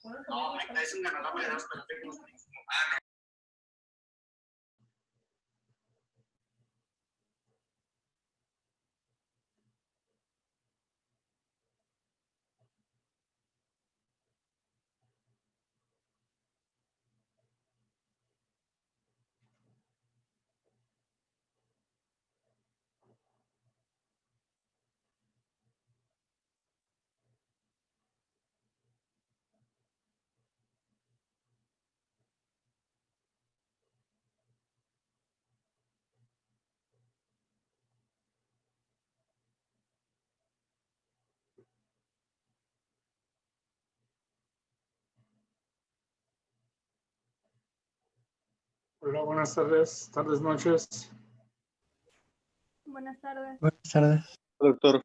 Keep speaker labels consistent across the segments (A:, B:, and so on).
A: No, Mike Tyson ganó la pelea de los perfectos.
B: Hola, buenas tardes, noches.
C: Buenas tardes.
D: Buenas tardes.
E: Doctor,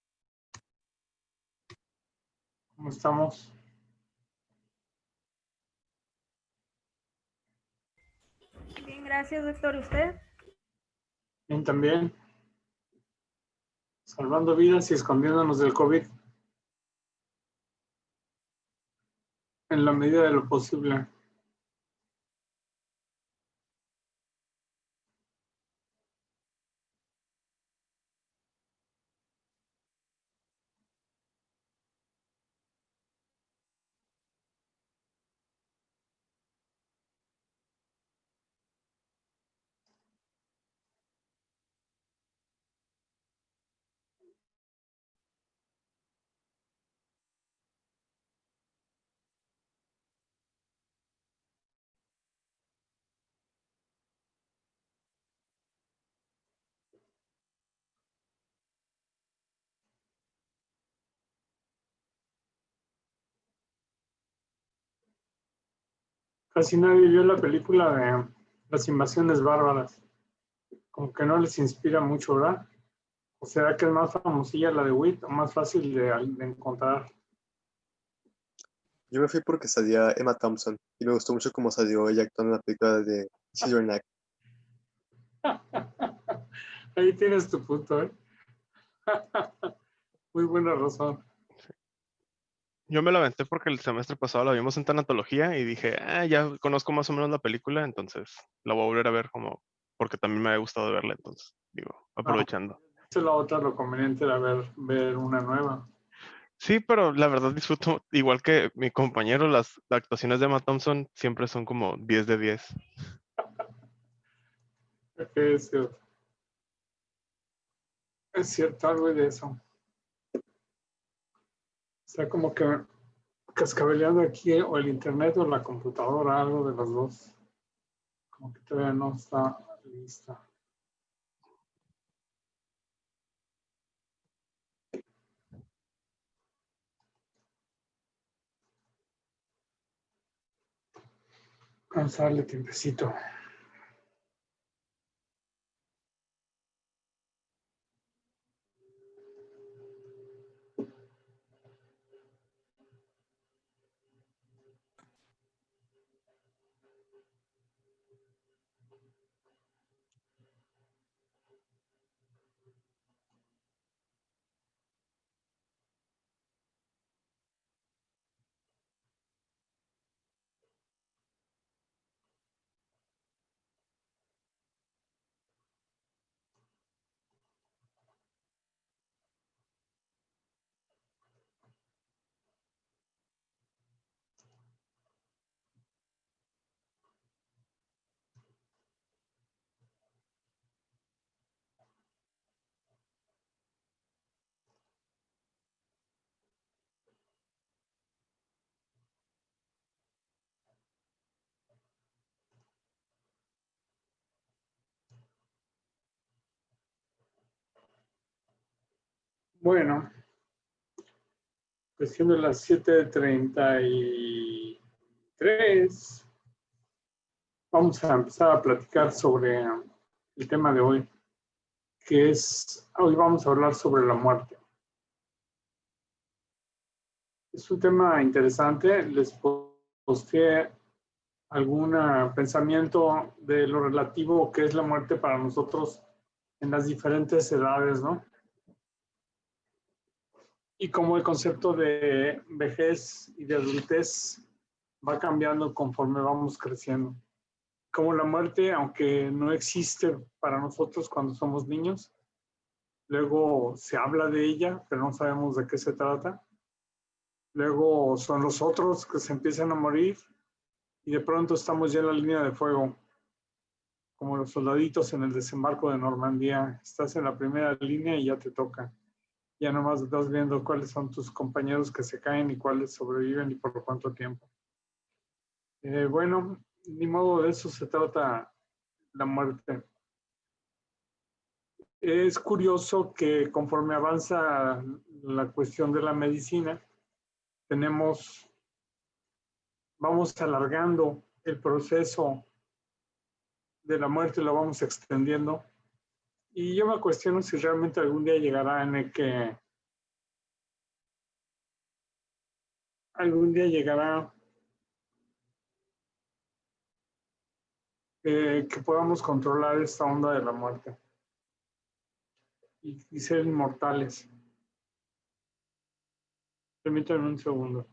B: ¿Cómo estamos?
C: Bien, gracias, doctor. ¿Usted?
B: Bien, también. Salvando vidas y escondiéndonos del COVID en la medida de lo posible. Casi nadie vio la película de Las Invasiones Bárbaras. Como que no les inspira mucho, ¿verdad? ¿O será que es más famosilla la de Witt o más fácil de encontrar?
E: yo me fui porque salía Emma Thompson y me gustó mucho cómo salió ella actuando en la película de Caesar Knack.
B: Ahí tienes tu punto, ¿eh? Muy buena razón.
D: Yo me la aventé porque el semestre pasado la vimos en tanatología y dije, ya conozco más o menos la película, entonces la voy a volver a ver como porque también me había gustado verla, entonces digo, aprovechando.
B: Esa es la otra, lo conveniente era ver una nueva.
D: Sí, pero la verdad disfruto, igual que mi compañero, las actuaciones de Emma Thompson siempre son como 10 de 10.
B: Es cierto. Es cierto, algo de eso. O sea, como que cascabeleando aquí o el internet o la computadora, algo de los dos. Como que todavía no está lista. Vamos a darle tiempecito. Bueno, pues siendo las 7:33, vamos a empezar a platicar sobre el tema de hoy, que es, hoy vamos a hablar sobre la muerte. Es un tema interesante, les posteé algún pensamiento de lo relativo que es la muerte para nosotros en las diferentes edades, ¿no? Y cómo el concepto de vejez y de adultez va cambiando conforme vamos creciendo. Como la muerte, aunque no existe para nosotros cuando somos niños, luego se habla de ella, pero no sabemos de qué se trata. Luego son los otros que se empiezan a morir y de pronto estamos ya en la línea de fuego, como los soldaditos en el desembarco de Normandía. Estás en la primera línea y ya te toca. Ya nomás estás viendo cuáles son tus compañeros que se caen y cuáles sobreviven y por cuánto tiempo. Bueno, ni modo, de eso se trata la muerte. Es curioso que conforme avanza la cuestión de la medicina, vamos alargando el proceso de la muerte, lo vamos extendiendo. Y yo me cuestiono si realmente algún día llegará en el que que podamos controlar esta onda de la muerte y ser inmortales. Permítanme un segundo.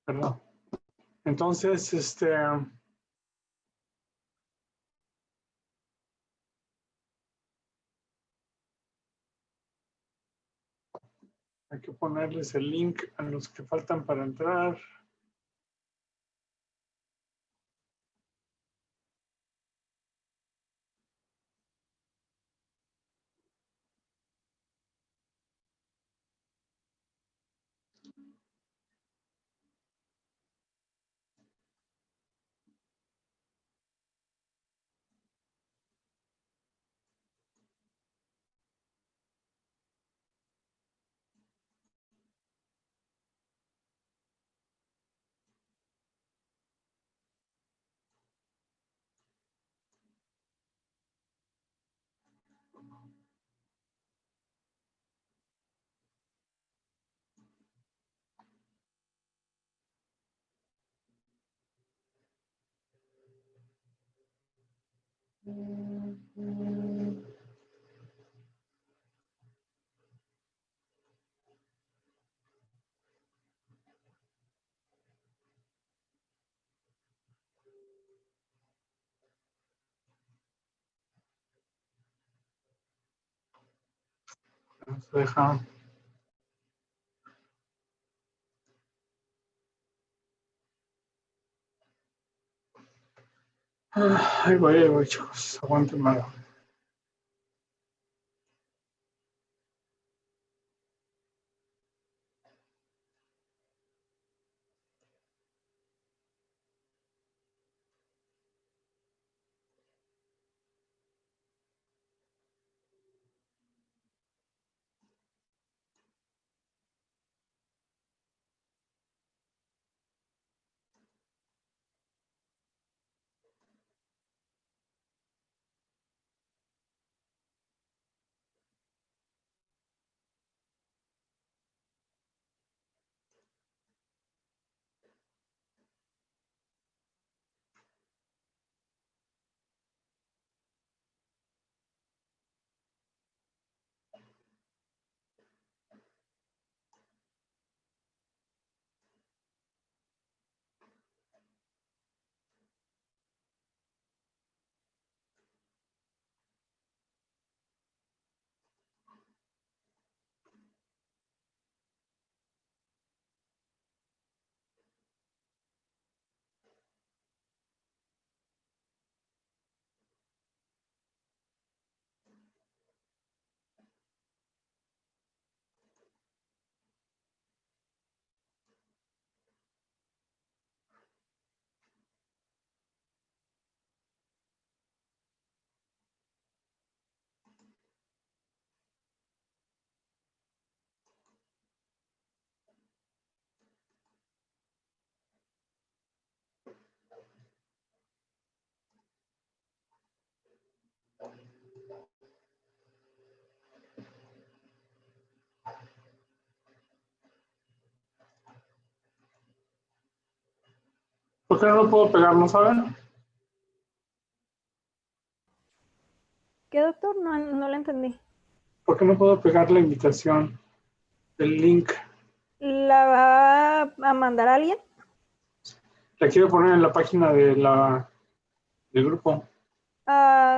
B: Perdón. Entonces, hay que ponerles el link a los que faltan para entrar. Nos deja. Ahí voy, chicos. Aguántenme. ¿Por qué no lo puedo pegar? ¿No saben?
C: ¿Qué, doctor? No, no lo entendí.
B: ¿Por qué no puedo pegar la invitación del link?
C: ¿La va a mandar a alguien?
B: La quiero poner en la página del grupo.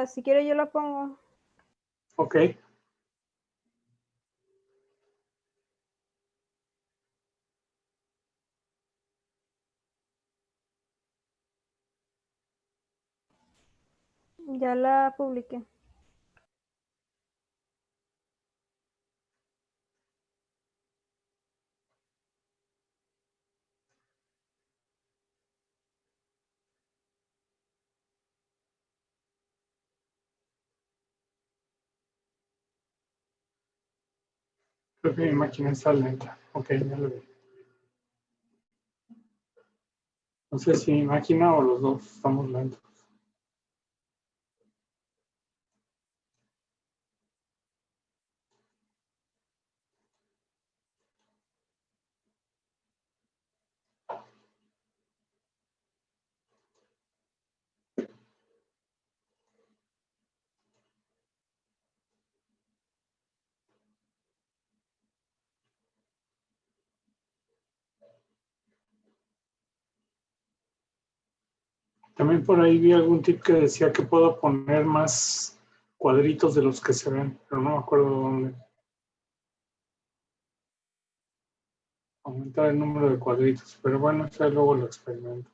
C: Si quiere yo la pongo.
B: Ok.
C: Ya la publiqué.
B: Creo que mi máquina está lenta. Ok, ya lo vi. No sé si mi máquina o los dos estamos lentos. También por ahí vi algún tip que decía que puedo poner más cuadritos de los que se ven, pero no me acuerdo dónde. Aumentar el número de cuadritos, pero bueno, eso luego lo experimento.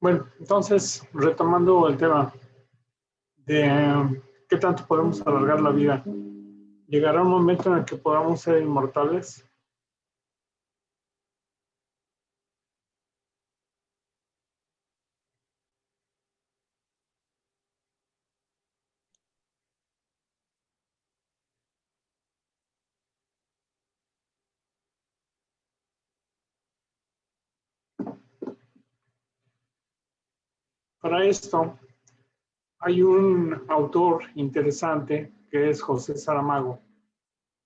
B: Bueno, entonces, retomando el tema de qué tanto podemos alargar la vida, ¿llegará un momento en el que podamos ser inmortales? Para esto, hay un autor interesante que es José Saramago,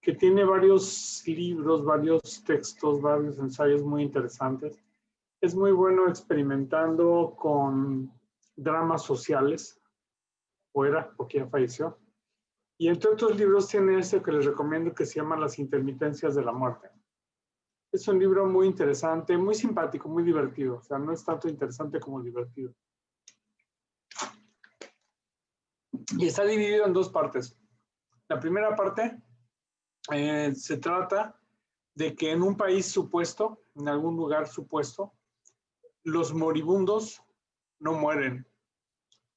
B: que tiene varios libros, varios textos, varios ensayos muy interesantes. Es muy bueno experimentando con dramas sociales, o era, porque ya falleció. Y entre otros libros tiene este que les recomiendo que se llama Las intermitencias de la muerte. Es un libro muy interesante, muy simpático, muy divertido. O sea, no es tanto interesante como divertido. Y está dividido en dos partes. La primera parte se trata de que en un país supuesto, en algún lugar supuesto, los moribundos no mueren.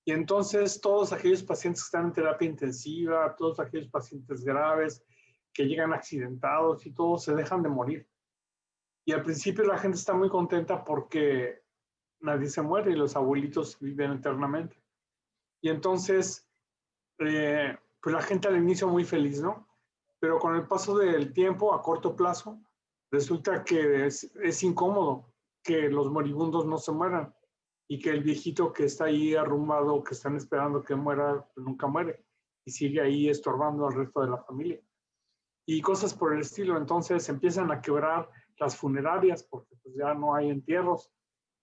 B: Y entonces todos aquellos pacientes que están en terapia intensiva, todos aquellos pacientes graves que llegan accidentados y todos se dejan de morir. Y al principio la gente está muy contenta porque nadie se muere y los abuelitos viven eternamente. Y entonces, pues la gente al inicio muy feliz, ¿no? Pero con el paso del tiempo, a corto plazo, resulta que es incómodo que los moribundos no se mueran. y que el viejito que está ahí arrumbado, que están esperando que muera, pues nunca muere y sigue ahí estorbando al resto de la familia. Y cosas por el estilo. Entonces empiezan a quebrar las funerarias porque pues, ya no hay entierros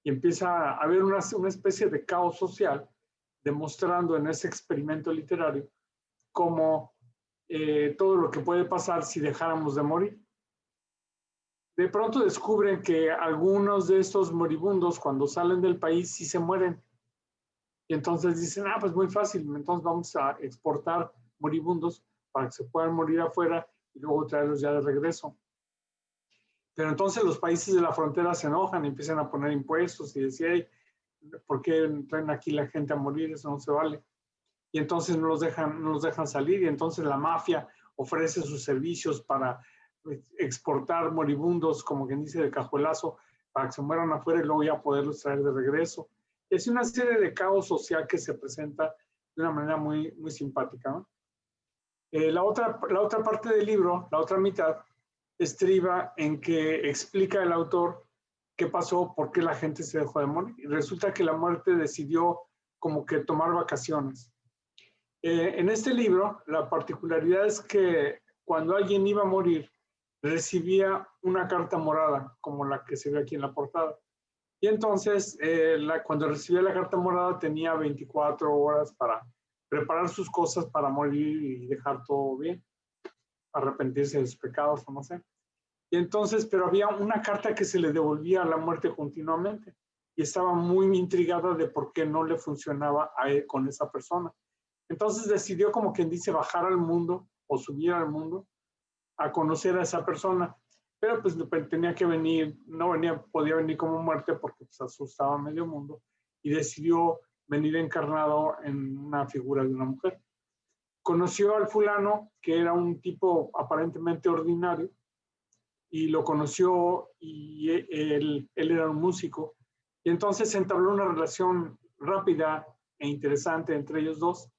B: y empieza a haber una especie de caos social, demostrando en ese experimento literario cómo todo lo que puede pasar si dejáramos de morir. De pronto descubren que algunos de estos moribundos cuando salen del país sí se mueren. Y entonces dicen, pues muy fácil, entonces vamos a exportar moribundos para que se puedan morir afuera y luego traerlos ya de regreso. Pero entonces los países de la frontera se enojan y empiezan a poner impuestos y decir, hey, ¿por qué traen aquí la gente a morir? Eso no se vale. Y entonces no los dejan salir y entonces la mafia ofrece sus servicios para exportar moribundos, como quien dice, de cajuelazo, para que se mueran afuera y luego ya poderlos traer de regreso. Y es una serie de caos social que se presenta de una manera muy, muy simpática, ¿no? La otra parte del libro, la otra mitad, estriba en que explica el autor qué pasó, por qué la gente se dejó de morir. Y resulta que la muerte decidió como que tomar vacaciones. En este libro, la particularidad es que cuando alguien iba a morir, recibía una carta morada, como la que se ve aquí en la portada. Y entonces, cuando recibía la carta morada, tenía 24 horas para preparar sus cosas para morir y dejar todo bien, arrepentirse de sus pecados o no sé. Y entonces, pero había una carta que se le devolvía a la muerte continuamente y estaba muy intrigada de por qué no le funcionaba a él con esa persona. Entonces decidió, como quien dice, bajar al mundo o subir al mundo a conocer a esa persona. Pero pues tenía que venir, podía venir como muerte porque pues, asustaba a medio mundo y decidió venir encarnado en una figura de una mujer. Conoció al fulano, que era un tipo aparentemente ordinario, y lo conoció y él era un músico. Y entonces se entabló una relación rápida e interesante entre ellos dos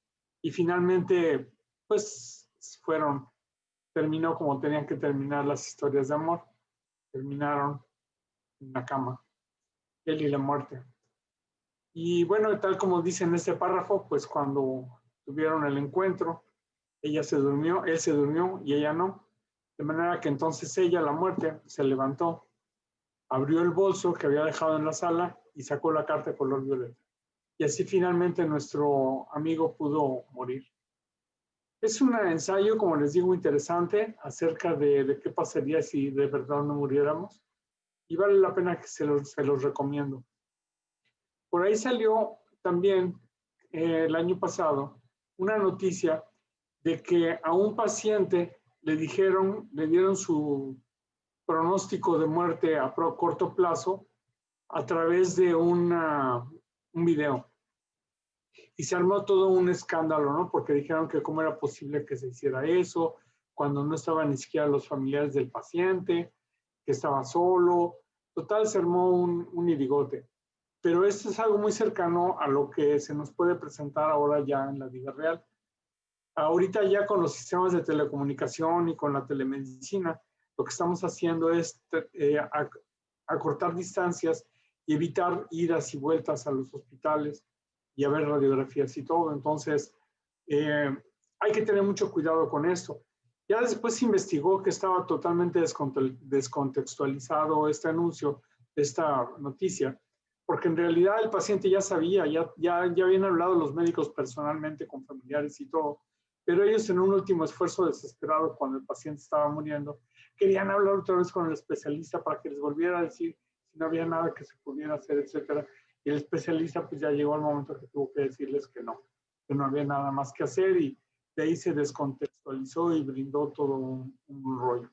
B: y finalmente pues terminó como tenían que terminar las historias de amor. Terminaron en la cama, él y la muerte. Y bueno, tal como dice en este párrafo, pues cuando tuvieron el encuentro, él se durmió y ella no. De manera que entonces ella, la muerte, se levantó, abrió el bolso que había dejado en la sala y sacó la carta de color violeta. Y así finalmente nuestro amigo pudo morir. Es un ensayo, como les digo, interesante acerca de qué pasaría si de verdad no muriéramos. Y vale la pena que se los recomiendo. Por ahí salió también el año pasado una noticia de que a un paciente le dieron su pronóstico de muerte a corto plazo a través de un video. Y se armó todo un escándalo, ¿no? Porque dijeron que cómo era posible que se hiciera eso, cuando no estaban ni siquiera los familiares del paciente, que estaba solo. Total, se armó un irigote. Pero esto es algo muy cercano a lo que se nos puede presentar ahora ya en la vida real. Ahorita ya con los sistemas de telecomunicación y con la telemedicina, lo que estamos haciendo es acortar distancias y evitar idas y vueltas a los hospitales y a ver radiografías y todo. Entonces, hay que tener mucho cuidado con esto. Ya después se investigó que estaba totalmente descontextualizado este anuncio, esta noticia, porque en realidad el paciente ya sabía, ya habían hablado los médicos personalmente con familiares y todo, pero ellos en un último esfuerzo desesperado cuando el paciente estaba muriendo, querían hablar otra vez con el especialista para que les volviera a decir si no había nada que se pudiera hacer, etcétera. Y el especialista pues ya llegó al momento que tuvo que decirles que no había nada más que hacer y de ahí se descontextualizó y brindó todo un rollo.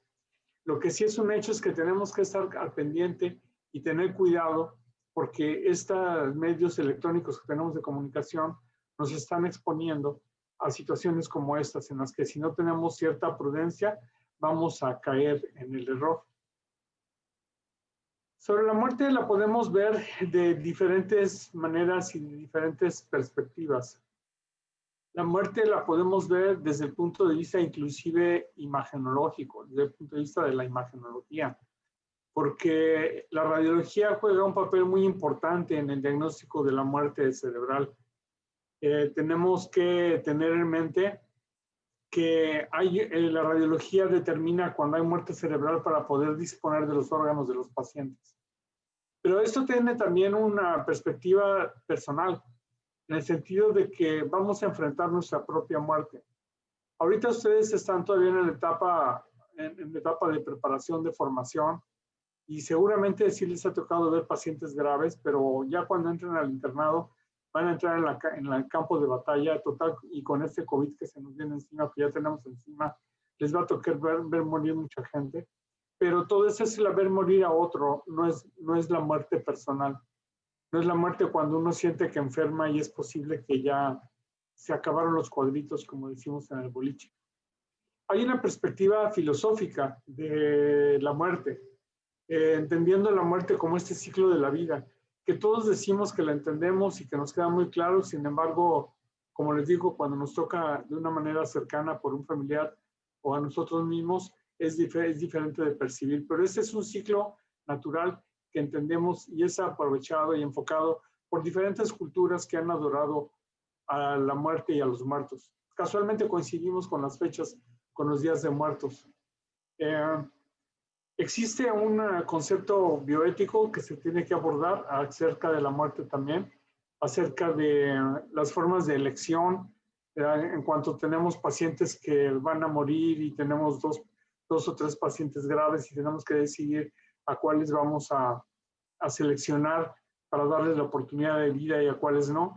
B: Lo que sí es un hecho es que tenemos que estar al pendiente y tener cuidado porque estos medios electrónicos que tenemos de comunicación nos están exponiendo a situaciones como estas en las que si no tenemos cierta prudencia vamos a caer en el error. Sobre la muerte la podemos ver de diferentes maneras y de diferentes perspectivas. La muerte la podemos ver desde el punto de vista inclusive imagenológico, desde el punto de vista de la imagenología. porque la radiología juega un papel muy importante en el diagnóstico de la muerte cerebral. Tenemos que tener en mente que la radiología determina cuando hay muerte cerebral para poder disponer de los órganos de los pacientes. Pero esto tiene también una perspectiva personal, en el sentido de que vamos a enfrentar nuestra propia muerte. Ahorita ustedes están todavía en la etapa de preparación, de formación, y seguramente sí les ha tocado ver pacientes graves, pero ya cuando entren al internado van a entrar en el campo de batalla total, y con este COVID que se nos viene encima, que ya tenemos encima, les va a tocar ver morir mucha gente. Pero todo eso es el ver morir a otro, no es la muerte personal. No es la muerte cuando uno siente que enferma y es posible que ya se acabaron los cuadritos, como decimos en el boliche. Hay una perspectiva filosófica de la muerte, entendiendo la muerte como este ciclo de la vida, que todos decimos que la entendemos y que nos queda muy claro. Sin embargo, como les digo, cuando nos toca de una manera cercana por un familiar o a nosotros mismos, es diferente de percibir. Pero este es un ciclo natural que entendemos y es aprovechado y enfocado por diferentes culturas que han adorado a la muerte y a los muertos. Casualmente coincidimos con las fechas, con los días de muertos. Existe un concepto bioético que se tiene que abordar acerca de la muerte también, acerca de las formas de elección, en cuanto tenemos pacientes que van a morir y tenemos dos o tres pacientes graves y tenemos que decidir a cuáles vamos a seleccionar para darles la oportunidad de vida y a cuáles no.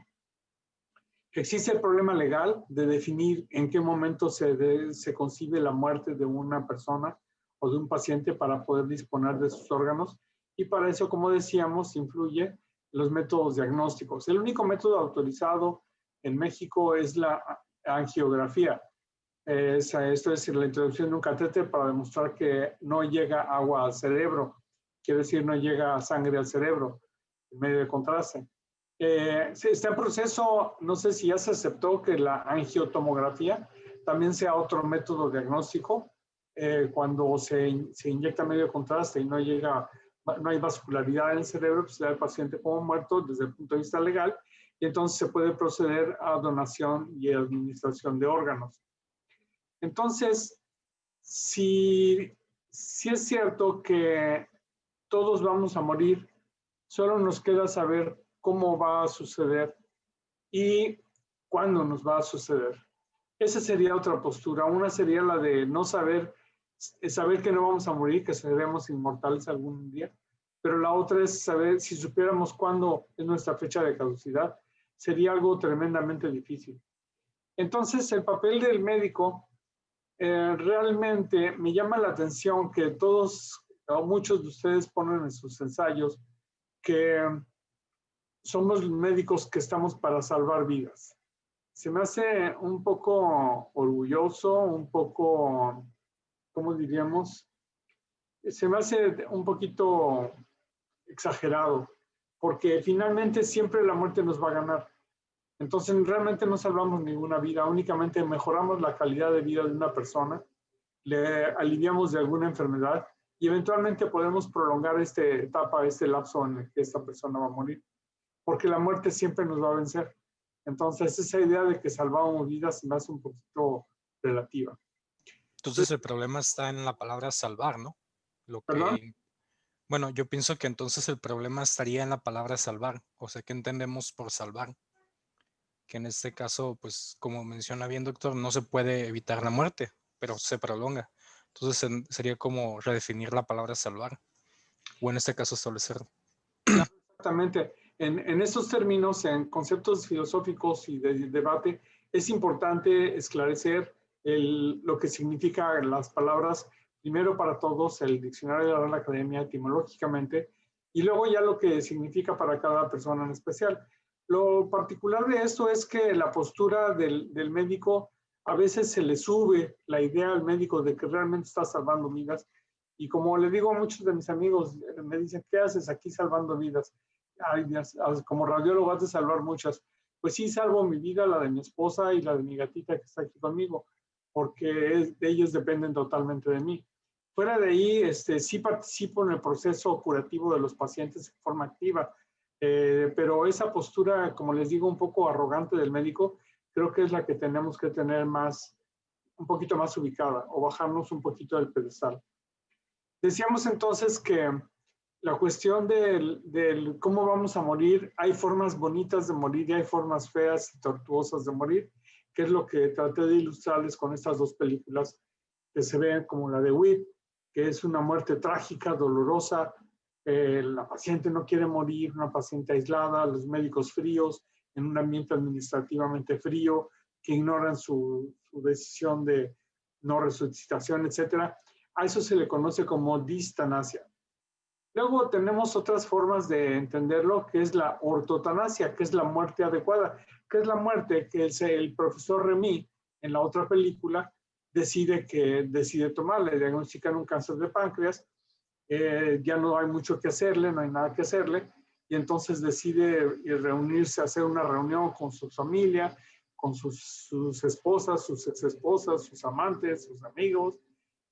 B: Existe el problema legal de definir en qué momento se concibe la muerte de una persona o de un paciente para poder disponer de sus órganos, y para eso, como decíamos, influye los métodos diagnósticos. El único método autorizado en México es la angiografía. Esto es decir, la introducción de un catéter para demostrar que no llega agua al cerebro, quiere decir no llega sangre al cerebro en medio de contraste. Está en proceso, no sé si ya se aceptó que la angiotomografía también sea otro método diagnóstico. Cuando se inyecta medio de contraste y no hay vascularidad en el cerebro, pues se da al paciente como muerto desde el punto de vista legal, y entonces se puede proceder a donación y administración de órganos. Entonces, si es cierto que todos vamos a morir, solo nos queda saber cómo va a suceder y cuándo nos va a suceder. Esa sería otra postura. Una sería la de no saber que no vamos a morir, que seremos inmortales algún día, pero la otra es saber, si supiéramos cuándo es nuestra fecha de caducidad, sería algo tremendamente difícil. Entonces, el papel del médico realmente me llama la atención que todos o muchos de ustedes ponen en sus ensayos que somos médicos que estamos para salvar vidas. Se me hace un poco orgulloso, un poco, ¿cómo diríamos? Se me hace un poquito exagerado, porque finalmente siempre la muerte nos va a ganar. Entonces realmente no salvamos ninguna vida, únicamente mejoramos la calidad de vida de una persona, le aliviamos de alguna enfermedad y eventualmente podemos prolongar esta etapa, este lapso en el que esta persona va a morir, porque la muerte siempre nos va a vencer. Entonces esa idea de que salvamos vidas me hace un poquito relativa.
F: Entonces el problema está en la palabra salvar, ¿no? Bueno, yo pienso que entonces el problema estaría en la palabra salvar, o sea, ¿qué entendemos por salvar? Que en este caso, pues como menciona bien, doctor, no se puede evitar la muerte, pero se prolonga. Entonces sería como redefinir la palabra salvar, o en este caso establecerlo.
B: Exactamente. En estos términos, en conceptos filosóficos y de debate, es importante esclarecer lo que significan las palabras, primero para todos, el diccionario de la Real Academia etimológicamente, y luego ya lo que significa para cada persona en especial. Lo particular de esto es que la postura del médico, a veces se le sube la idea al médico de que realmente está salvando vidas, y como le digo a muchos de mis amigos, me dicen, ¿qué haces aquí salvando vidas? Ay, como radiólogo has de salvar muchas. Pues sí, salvo mi vida, la de mi esposa y la de mi gatita que está aquí conmigo, porque ellos dependen totalmente de mí. Fuera de ahí, sí participo en el proceso curativo de los pacientes de forma activa, pero esa postura, como les digo, un poco arrogante del médico, creo que es la que tenemos que tener un poquito más ubicada o bajarnos un poquito del pedestal. Decíamos entonces que la cuestión del cómo vamos a morir, hay formas bonitas de morir y hay formas feas y tortuosas de morir, que es lo que traté de ilustrarles con estas dos películas que se ven como la de Witt, que es una muerte trágica, dolorosa, la paciente no quiere morir, una paciente aislada, los médicos fríos, en un ambiente administrativamente frío, que ignoran su decisión de no resucitación, etc. A eso se le conoce como distanasia. Luego tenemos otras formas de entenderlo, que es la ortotanasia, que es la muerte adecuada, que es la muerte que el profesor Remy, en la otra película, decide tomar. Le diagnostican un cáncer de páncreas, ya no hay mucho que hacerle, no hay nada que hacerle, y entonces decide reunirse, hacer una reunión con su familia, con sus esposas, sus exesposas, sus amantes, sus amigos,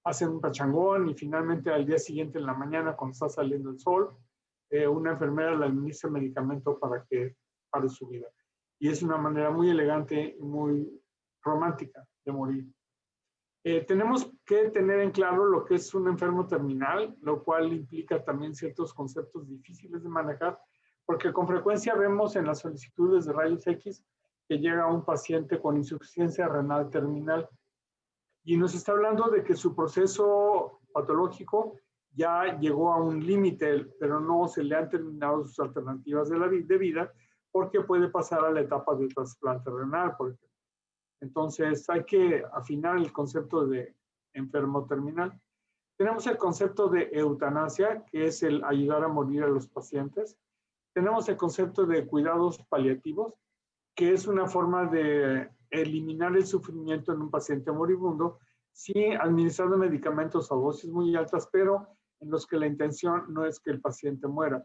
B: hacen un pachangón y finalmente al día siguiente en la mañana, cuando está saliendo el sol, una enfermera le administra medicamento para que pare su vida. Y es una manera muy elegante y muy romántica de morir. Tenemos que tener en claro lo que es un enfermo terminal, lo cual implica también ciertos conceptos difíciles de manejar, porque con frecuencia vemos en las solicitudes de rayos X que llega un paciente con insuficiencia renal terminal y nos está hablando de que su proceso patológico ya llegó a un límite, pero no se le han terminado sus alternativas de vida, porque puede pasar a la etapa de trasplante renal, por ejemplo. Entonces hay que afinar el concepto de enfermo terminal. Tenemos el concepto de eutanasia, que es el ayudar a morir a los pacientes. Tenemos el concepto de cuidados paliativos, que es una forma de eliminar el sufrimiento en un paciente moribundo, sí administrando medicamentos a dosis muy altas, pero en los que la intención no es que el paciente muera.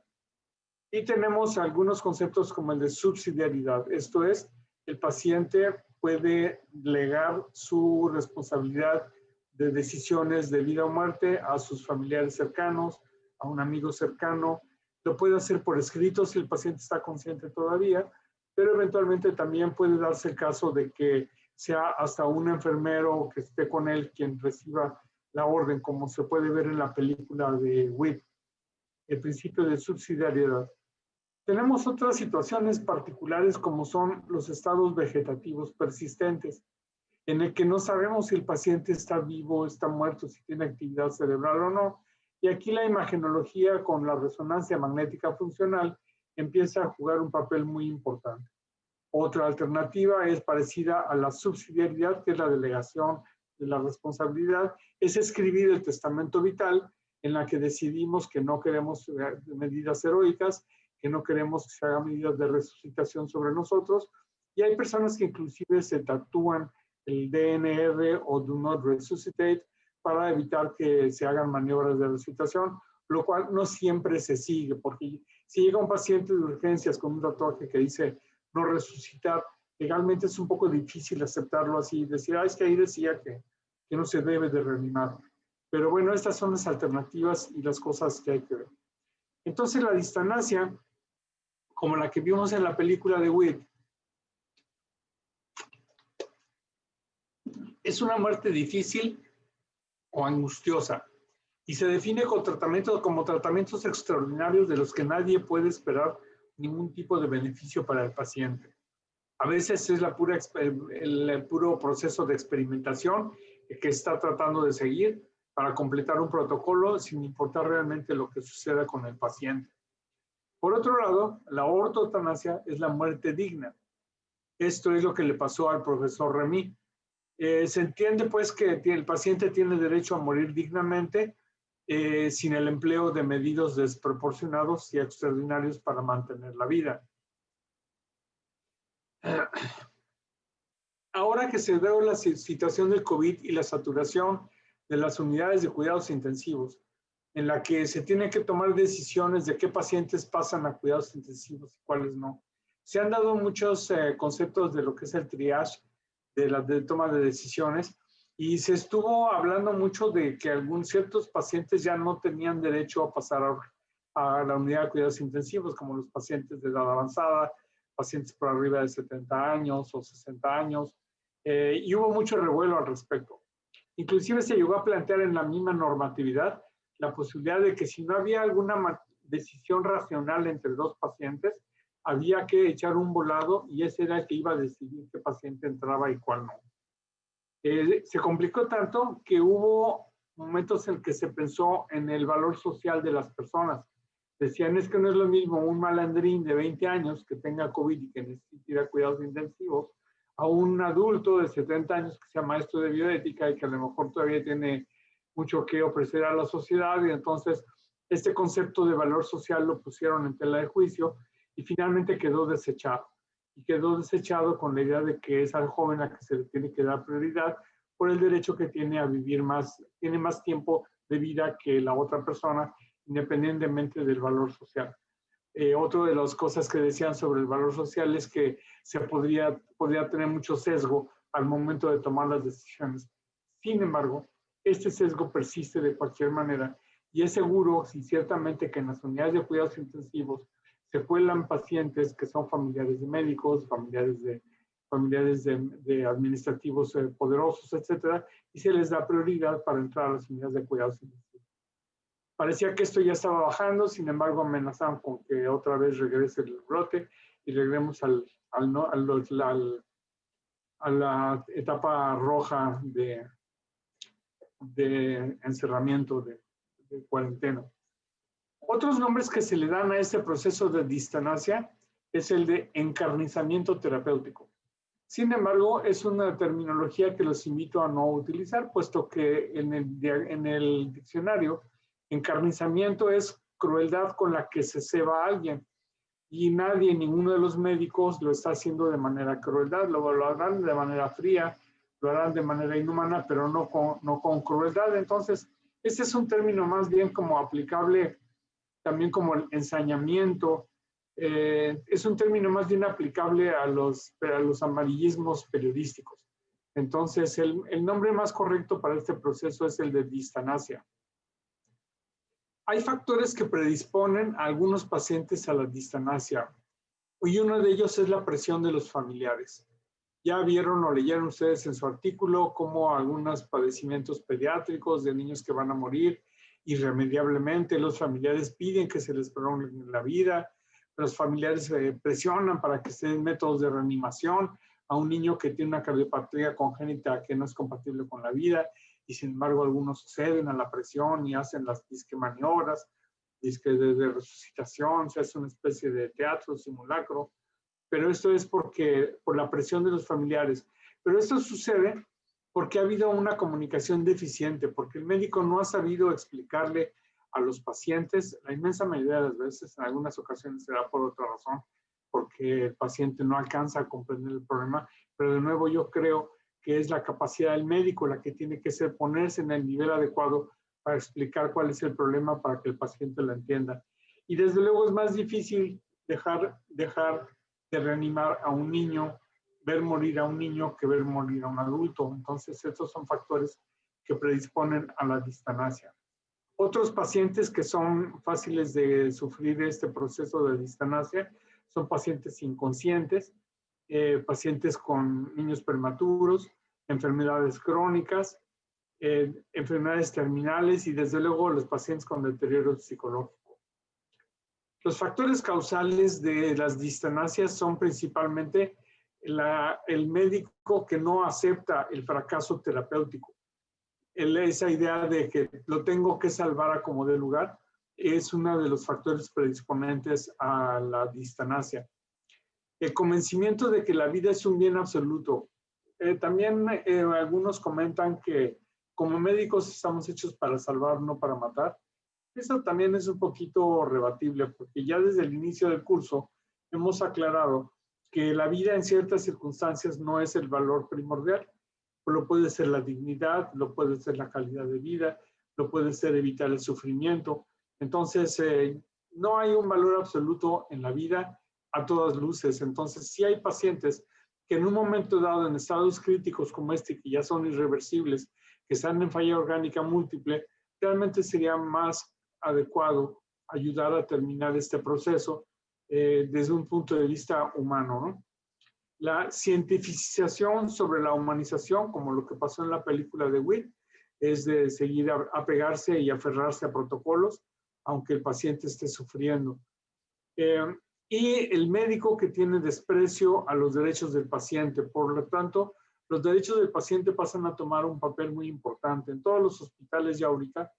B: Y tenemos algunos conceptos como el de subsidiariedad, esto es, el paciente puede delegar su responsabilidad de decisiones de vida o muerte a sus familiares cercanos, a un amigo cercano. Lo puede hacer por escrito si el paciente está consciente todavía, pero eventualmente también puede darse el caso de que sea hasta un enfermero que esté con él quien reciba la orden, como se puede ver en la película de Witt, el principio de subsidiariedad. Tenemos otras situaciones particulares como son los estados vegetativos persistentes, en el que no sabemos si el paciente está vivo, está muerto, si tiene actividad cerebral o no. Y aquí la imagenología con la resonancia magnética funcional empieza a jugar un papel muy importante. Otra alternativa es parecida a la subsidiariedad, que es la delegación de la responsabilidad, es escribir el testamento vital en la que decidimos que no queremos medidas heroicas, que no queremos que se hagan medidas de resucitación sobre nosotros, y hay personas que inclusive se tatúan el DNR o Do Not Resuscitate para evitar que se hagan maniobras de resucitación, lo cual no siempre se sigue, porque si llega un paciente de urgencias con un tatuaje que dice no resucitar, legalmente es un poco difícil aceptarlo así, decir, es que ahí decía que no se debe de reanimar. Pero bueno, estas son las alternativas y las cosas que hay que ver. Entonces la distanasia, como la que vimos en la película de Witt, es una muerte difícil o angustiosa y se define como tratamientos extraordinarios de los que nadie puede esperar ningún tipo de beneficio para el paciente. A veces es el puro proceso de experimentación que está tratando de seguir para completar un protocolo sin importar realmente lo que suceda con el paciente. Por otro lado, la ortotanasia es la muerte digna. Esto es lo que le pasó al profesor Remy. Se entiende pues que el paciente tiene derecho a morir dignamente sin el empleo de medios desproporcionados y extraordinarios para mantener la vida. Ahora que se dio la situación del COVID y la saturación de las unidades de cuidados intensivos, en la que se tienen que tomar decisiones de qué pacientes pasan a cuidados intensivos y cuáles no, se han dado muchos conceptos de lo que es el triage de la toma de decisiones, Y se estuvo hablando mucho de que algunos ciertos pacientes ya no tenían derecho a pasar a la unidad de cuidados intensivos, como los pacientes de edad avanzada, pacientes por arriba de 70 años o 60 años, y hubo mucho revuelo al respecto. Inclusive se llegó a plantear en la misma normatividad la posibilidad de que si no había alguna decisión racional entre dos pacientes, había que echar un volado y ese era el que iba a decidir qué paciente entraba y cuál no. Se complicó tanto que hubo momentos en que se pensó en el valor social de las personas. Decían, es que no es lo mismo un malandrín de 20 años que tenga COVID y que necesite ir a cuidados intensivos a un adulto de 70 años que sea maestro de bioética y que a lo mejor todavía tiene mucho que ofrecer a la sociedad, y entonces este concepto de valor social lo pusieron en tela de juicio y finalmente quedó desechado. Y quedó desechado con la idea de que es al joven a que se le tiene que dar prioridad por el derecho que tiene a vivir más, tiene más tiempo de vida que la otra persona, independientemente del valor social. Otra de las cosas que decían sobre el valor social es que se podría tener mucho sesgo al momento de tomar las decisiones. Sin embargo, este sesgo persiste de cualquier manera y es seguro, y ciertamente, que en las unidades de cuidados intensivos se cuelan pacientes que son familiares de médicos, familiares de administrativos poderosos, etcétera, y se les da prioridad para entrar a las unidades de cuidados intensivos. Parecía que esto ya estaba bajando, sin embargo amenazaron con que otra vez regrese el brote y regresemos a la etapa roja de encerramiento, de cuarentena. Otros nombres que se le dan a este proceso de distanasia es el de encarnizamiento terapéutico. Sin embargo, es una terminología que los invito a no utilizar, puesto que en el diccionario, encarnizamiento es crueldad con la que se ceba a alguien. Y nadie, ninguno de los médicos lo está haciendo de manera crueldad, lo harán de manera fría, lo harán de manera inhumana, pero no con crueldad. Entonces, este es un término más bien como aplicable también como el ensañamiento, es un término más bien aplicable a los amarillismos periodísticos. Entonces, el nombre más correcto para este proceso es el de distanasia. Hay factores que predisponen a algunos pacientes a la distanasia, y uno de ellos es la presión de los familiares. Ya vieron o leyeron ustedes en su artículo cómo algunos padecimientos pediátricos de niños que van a morir irremediablemente, los familiares piden que se les prolongue la vida, los familiares presionan para que se den métodos de reanimación a un niño que tiene una cardiopatía congénita que no es compatible con la vida, y sin embargo algunos ceden a la presión y hacen las disque maniobras, disque de resucitación, se hace una especie de teatro, simulacro, pero esto es por la presión de los familiares. Pero esto sucede porque ha habido una comunicación deficiente, porque el médico no ha sabido explicarle a los pacientes, la inmensa mayoría de las veces, en algunas ocasiones será por otra razón, porque el paciente no alcanza a comprender el problema, pero de nuevo yo creo que es la capacidad del médico la que tiene que ser ponerse en el nivel adecuado para explicar cuál es el problema para que el paciente lo entienda. Y desde luego es más difícil dejar de reanimar a un niño, ver morir a un niño que ver morir a un adulto. Entonces, estos son factores que predisponen a la distanasia. Otros pacientes que son fáciles de sufrir este proceso de distanasia son pacientes inconscientes, pacientes con niños prematuros, enfermedades crónicas, enfermedades terminales y desde luego los pacientes con deterioro psicológico. Los factores causales de las distanasias son principalmente el médico que no acepta el fracaso terapéutico. Esa idea de que lo tengo que salvar a como dé lugar es uno de los factores predisponentes a la distanasia. El convencimiento de que la vida es un bien absoluto. También algunos comentan que como médicos estamos hechos para salvar, no para matar. Eso también es un poquito rebatible, porque ya desde el inicio del curso hemos aclarado que la vida en ciertas circunstancias no es el valor primordial. Lo puede ser la dignidad, lo puede ser la calidad de vida, lo puede ser evitar el sufrimiento. Entonces, no hay un valor absoluto en la vida a todas luces. Entonces, sí hay pacientes que en un momento dado, en estados críticos como este, que ya son irreversibles, que están en falla orgánica múltiple, realmente sería más adecuado ayudar a terminar este proceso desde un punto de vista humano, ¿no? La cientificización sobre la humanización, como lo que pasó en la película de Witt, es de seguir apegarse y aferrarse a protocolos, aunque el paciente esté sufriendo. Y el médico que tiene desprecio a los derechos del paciente. Por lo tanto, los derechos del paciente pasan a tomar un papel muy importante. En todos los hospitales ya ahorita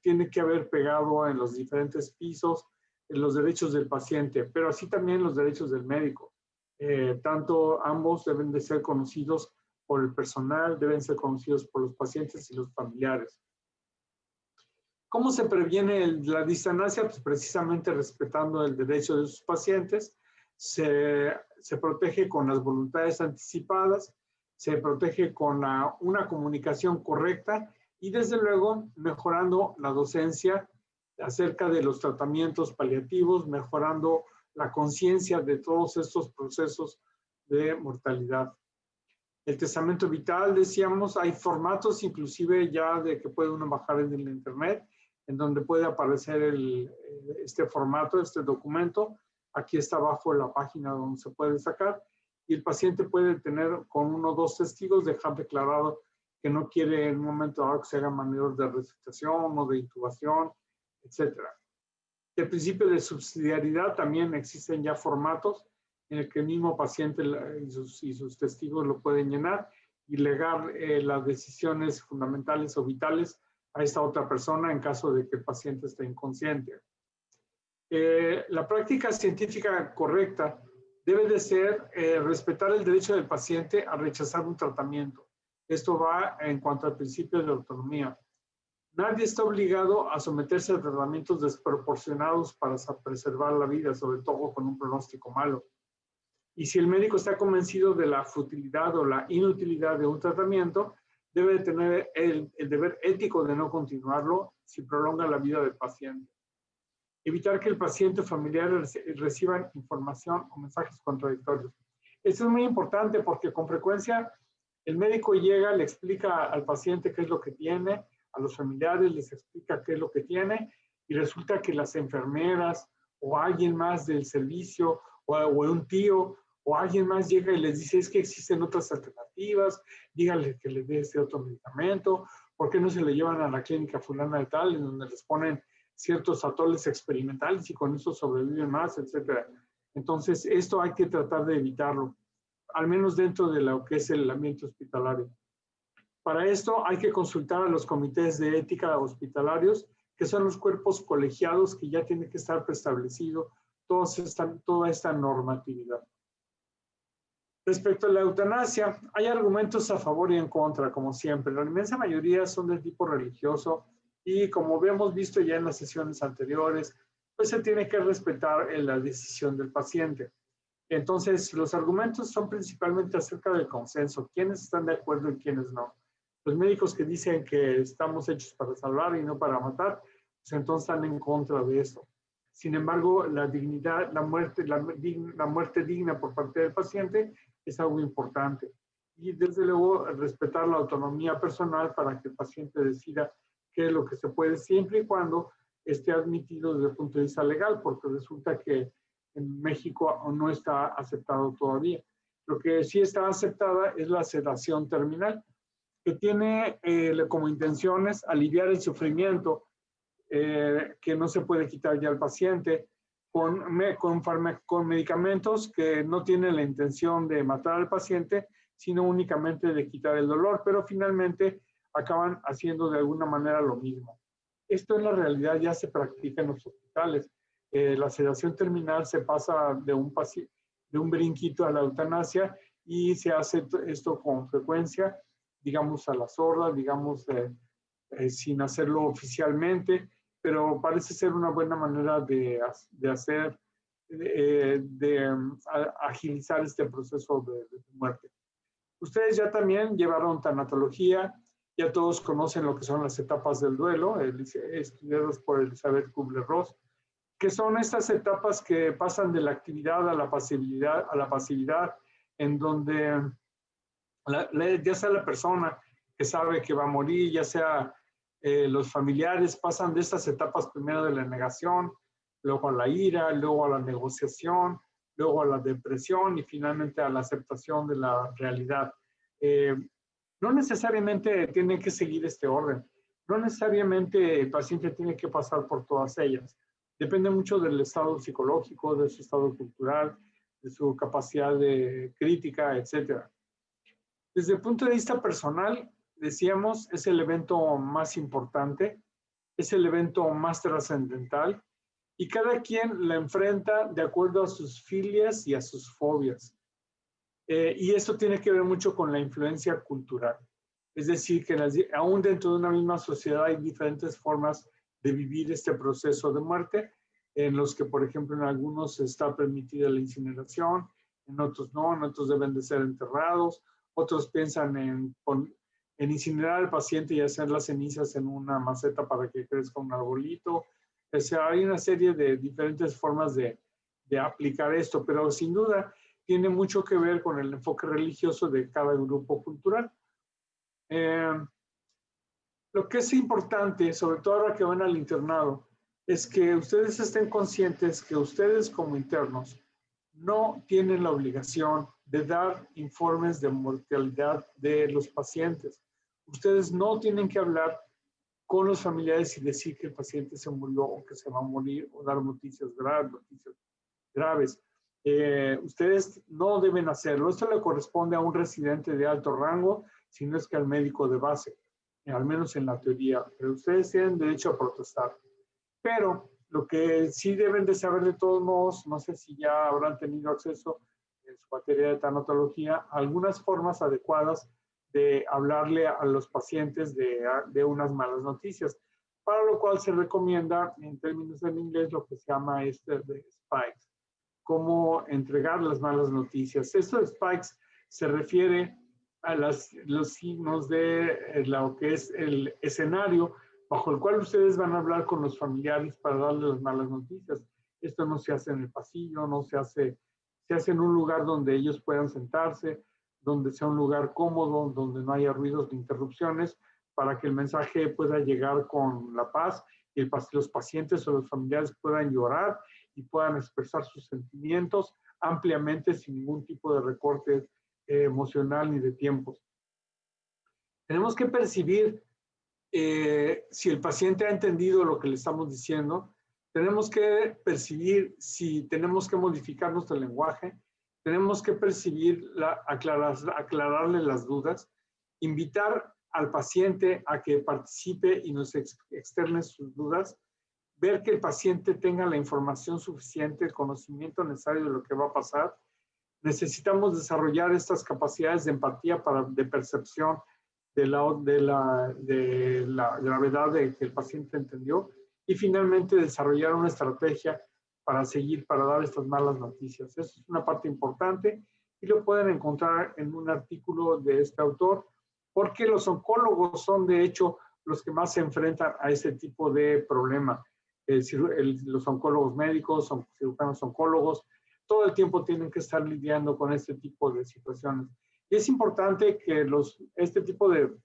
B: tiene que haber pegado en los diferentes pisos los derechos del paciente, pero así también los derechos del médico. Tanto ambos deben de ser conocidos por el personal, deben ser conocidos por los pacientes y los familiares. ¿Cómo se previene la disanasia? Pues precisamente respetando el derecho de sus pacientes, se protege con las voluntades anticipadas, se protege con una comunicación correcta y desde luego mejorando la docencia acerca de los tratamientos paliativos, mejorando la conciencia de todos estos procesos de mortalidad. El testamento vital, decíamos, hay formatos inclusive ya de que puede uno bajar en el internet, en donde puede aparecer este formato, este documento. Aquí está abajo la página donde se puede sacar y el paciente puede tener con 1 o 2 testigos dejar declarado que no quiere en un momento dado que se hagan maniobras de resucitación o de intubación, etc. El principio de subsidiariedad también existen ya formatos en el que el mismo paciente y sus testigos lo pueden llenar y legar las decisiones fundamentales o vitales a esta otra persona en caso de que el paciente esté inconsciente. La práctica científica correcta debe de ser respetar el derecho del paciente a rechazar un tratamiento. Esto va en cuanto al principio de autonomía. Nadie está obligado a someterse a tratamientos desproporcionados para preservar la vida, sobre todo con un pronóstico malo. Y si el médico está convencido de la futilidad o la inutilidad de un tratamiento, debe tener el deber ético de no continuarlo si prolonga la vida del paciente. Evitar que el paciente o familiar reciban información o mensajes contradictorios. Esto es muy importante porque con frecuencia el médico llega, le explica al paciente qué es lo que tiene, a los familiares les explica qué es lo que tiene y resulta que las enfermeras o alguien más del servicio o un tío o alguien más llega y les dice es que existen otras alternativas, díganle que les dé este otro medicamento, ¿por qué no se le llevan a la clínica fulana de tal en donde les ponen ciertos atoles experimentales y con eso sobreviven más, etcétera? Entonces esto hay que tratar de evitarlo, al menos dentro de lo que es el ambiente hospitalario. Para esto hay que consultar a los comités de ética hospitalarios, que son los cuerpos colegiados que ya tiene que estar preestablecido toda esta normatividad. Respecto a la eutanasia, hay argumentos a favor y en contra, como siempre. La inmensa mayoría son de tipo religioso y como hemos visto ya en las sesiones anteriores, pues se tiene que respetar la decisión del paciente. Entonces, los argumentos son principalmente acerca del consenso, quiénes están de acuerdo y quiénes no. Los médicos que dicen que estamos hechos para salvar y no para matar, pues entonces están en contra de esto. Sin embargo, la dignidad, la muerte digna por parte del paciente es algo importante. Y desde luego, respetar la autonomía personal para que el paciente decida qué es lo que se puede, siempre y cuando esté admitido desde el punto de vista legal, porque resulta que en México no está aceptado todavía. Lo que sí está aceptada es la sedación terminal, que tiene como intenciones aliviar el sufrimiento que no se puede quitar ya al paciente con medicamentos que no tienen la intención de matar al paciente, sino únicamente de quitar el dolor, pero finalmente acaban haciendo de alguna manera lo mismo. Esto en la realidad ya se practica en los hospitales. La sedación terminal se pasa de un brinquito a la eutanasia y se hace esto con frecuencia, digamos a la sorda, digamos sin hacerlo oficialmente, pero parece ser una buena manera de agilizar este proceso de muerte. Ustedes ya también llevaron tanatología, ya todos conocen lo que son las etapas del duelo, estudiadas por Elizabeth Kubler-Ross, que son estas etapas que pasan de la actividad a la pasividad, en donde ya sea la persona que sabe que va a morir, ya sea los familiares, pasan de estas etapas primero de la negación, luego a la ira, luego a la negociación, luego a la depresión y finalmente a la aceptación de la realidad. No necesariamente tienen que seguir este orden, no necesariamente el paciente tiene que pasar por todas ellas. Depende mucho del estado psicológico, de su estado cultural, de su capacidad de crítica, etc. Desde el punto de vista personal, decíamos, es el evento más importante, es el evento más trascendental y cada quien la enfrenta de acuerdo a sus filias y a sus fobias. Y eso tiene que ver mucho con la influencia cultural. Es decir, que aún dentro de una misma sociedad hay diferentes formas de vivir este proceso de muerte, en los que, por ejemplo, en algunos está permitida la incineración, en otros no, en otros deben de ser enterrados, otros piensan en incinerar al paciente y hacer las cenizas en una maceta para que crezca un arbolito. O sea, hay una serie de diferentes formas de aplicar esto, pero sin duda tiene mucho que ver con el enfoque religioso de cada grupo cultural. Lo que es importante, sobre todo ahora que van al internado, es que ustedes estén conscientes que ustedes como internos no tienen la obligación de dar informes de mortalidad de los pacientes. Ustedes no tienen que hablar con los familiares y decir que el paciente se murió o que se va a morir o dar noticias graves. Ustedes no deben hacerlo. Esto le corresponde a un residente de alto rango, si no es que al médico de base, al menos en la teoría. Pero ustedes tienen derecho a protestar. Pero lo que sí deben de saber de todos modos, no sé si ya habrán tenido acceso en su materia de tanatología, a algunas formas adecuadas de hablarle a los pacientes de unas malas noticias, para lo cual se recomienda, en términos en inglés, lo que se llama de spikes, cómo entregar las malas noticias. Esto de spikes se refiere a los signos de lo que es el escenario bajo el cual ustedes van a hablar con los familiares para darles las malas noticias. Esto no se hace en el pasillo, no se hace en un lugar donde ellos puedan sentarse, donde sea un lugar cómodo, donde no haya ruidos ni interrupciones, para que el mensaje pueda llegar con la paz y los pacientes o los familiares puedan llorar y puedan expresar sus sentimientos ampliamente sin ningún tipo de recorte emocional ni de tiempos. Tenemos que percibir si el paciente ha entendido lo que le estamos diciendo. Tenemos que percibir si tenemos que modificar nuestro lenguaje. Tenemos que percibir, aclararle las dudas, invitar al paciente a que participe y nos externe sus dudas, ver que el paciente tenga la información suficiente, el conocimiento necesario de lo que va a pasar. Necesitamos desarrollar estas capacidades de empatía, de percepción de la gravedad de que el paciente entendió, y finalmente desarrollar una estrategia para dar estas malas noticias. Eso es una parte importante y lo pueden encontrar en un artículo de este autor, porque los oncólogos son de hecho los que más se enfrentan a este tipo de problema. Los oncólogos médicos, cirujanos oncólogos, todo el tiempo tienen que estar lidiando con este tipo de situaciones. Y es importante que este tipo de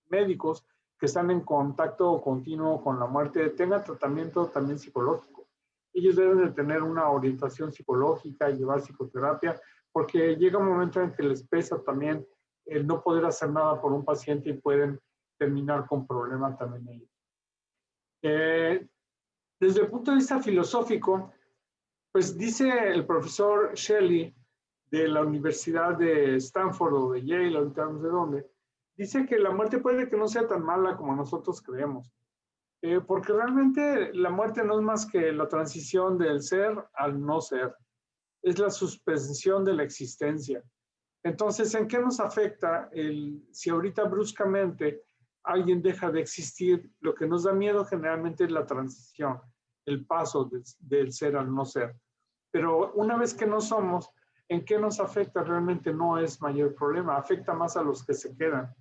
B: médicos que están en contacto continuo con la muerte tengan tratamiento también psicológico. Ellos deben de tener una orientación psicológica y llevar psicoterapia, porque llega un momento en que les pesa también el no poder hacer nada por un paciente y pueden terminar con problemas también ellos. Desde el punto de vista filosófico, pues dice el profesor Shelley de la Universidad de Stanford o de Yale, ahorita no sé dónde, dice que la muerte puede que no sea tan mala como nosotros creemos, porque realmente la muerte no es más que la transición del ser al no ser, es la suspensión de la existencia. Entonces, ¿en qué nos afecta si ahorita bruscamente alguien deja de existir? Lo que nos da miedo generalmente es la transición, el paso del ser al no ser. Pero una vez que no somos, ¿en qué nos afecta? Realmente no es mayor problema, afecta más a los que se quedan.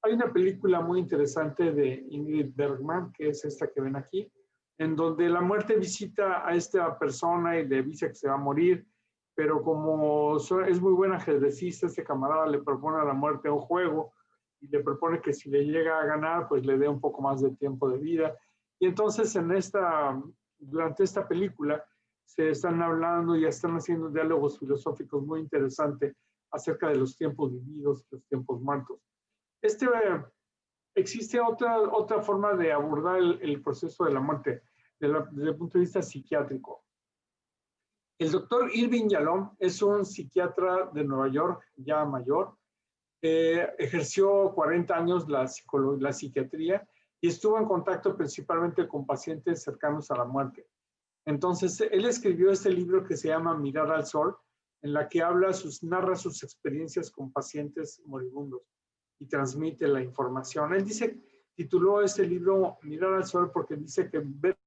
B: Hay una película muy interesante de Ingrid Bergman, que es esta que ven aquí, en donde la muerte visita a esta persona y le dice que se va a morir, pero como es muy buen ajedrecista, este camarada le propone a la muerte un juego y le propone que si le llega a ganar, pues le dé un poco más de tiempo de vida. Y entonces durante esta película se están hablando y están haciendo diálogos filosóficos muy interesantes acerca de los tiempos vividos y los tiempos muertos. Existe otra forma de abordar el proceso de la muerte desde el punto de vista psiquiátrico. El doctor Irving Yalom es un psiquiatra de Nueva York, ya mayor. Ejerció 40 años la psiquiatría y estuvo en contacto principalmente con pacientes cercanos a la muerte. Entonces, él escribió este libro que se llama Mirar al Sol, en la que narra sus experiencias con pacientes moribundos y transmite la información. Él tituló este libro Mirar al Sol porque dice que ver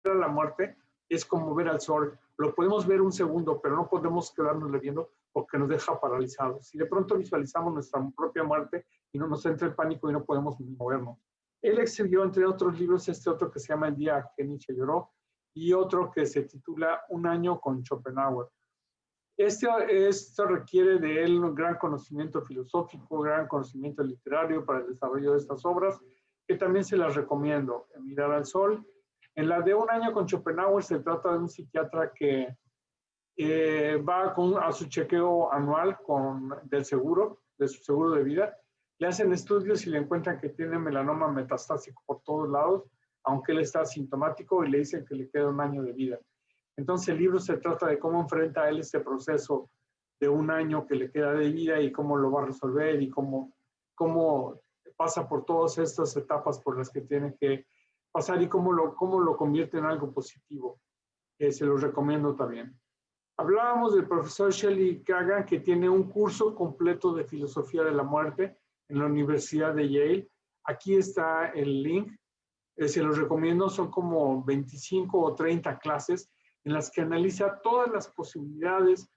B: a la muerte es como ver al sol. Lo podemos ver un segundo, pero no podemos quedarnos viendo porque nos deja paralizados. Si de pronto visualizamos nuestra propia muerte y no nos entra el pánico y no podemos movernos. Él escribió, entre otros libros, otro que se llama El día que Nietzsche lloró y otro que se titula Un año con Schopenhauer. Esto requiere de él un gran conocimiento filosófico, gran conocimiento literario para el desarrollo de estas obras, que también se las recomiendo. Mirar al Sol. En la de Un año con Schopenhauer se trata de un psiquiatra que va a su chequeo anual de su seguro de vida. Le hacen estudios y le encuentran que tiene melanoma metastásico por todos lados, aunque él está asintomático, y le dicen que le queda un año de vida. Entonces el libro se trata de cómo enfrenta él este proceso de un año que le queda de vida y cómo lo va a resolver y cómo pasa por todas estas etapas por las que tiene que pasar y cómo lo convierte en algo positivo. Se los recomiendo también. Hablábamos del profesor Shelley Kagan, que tiene un curso completo de filosofía de la muerte en la Universidad de Yale. Aquí está el link. Se los recomiendo, son como 25 o 30 clases en las que analiza todas las posibilidades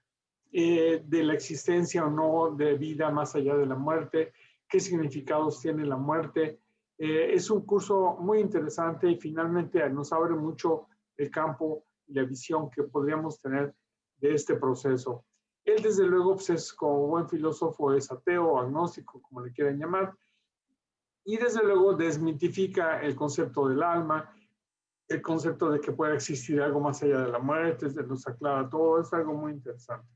B: de la existencia o no de vida más allá de la muerte, qué significados tiene la muerte. Es un curso muy interesante y finalmente nos abre mucho el campo y la visión que podríamos tener de este proceso. Él, desde luego, pues como buen filósofo, es ateo o agnóstico, como le quieran llamar, y desde luego desmitifica el concepto del alma, el concepto de que pueda existir algo más allá de la muerte, nos aclara todo, es algo muy interesante.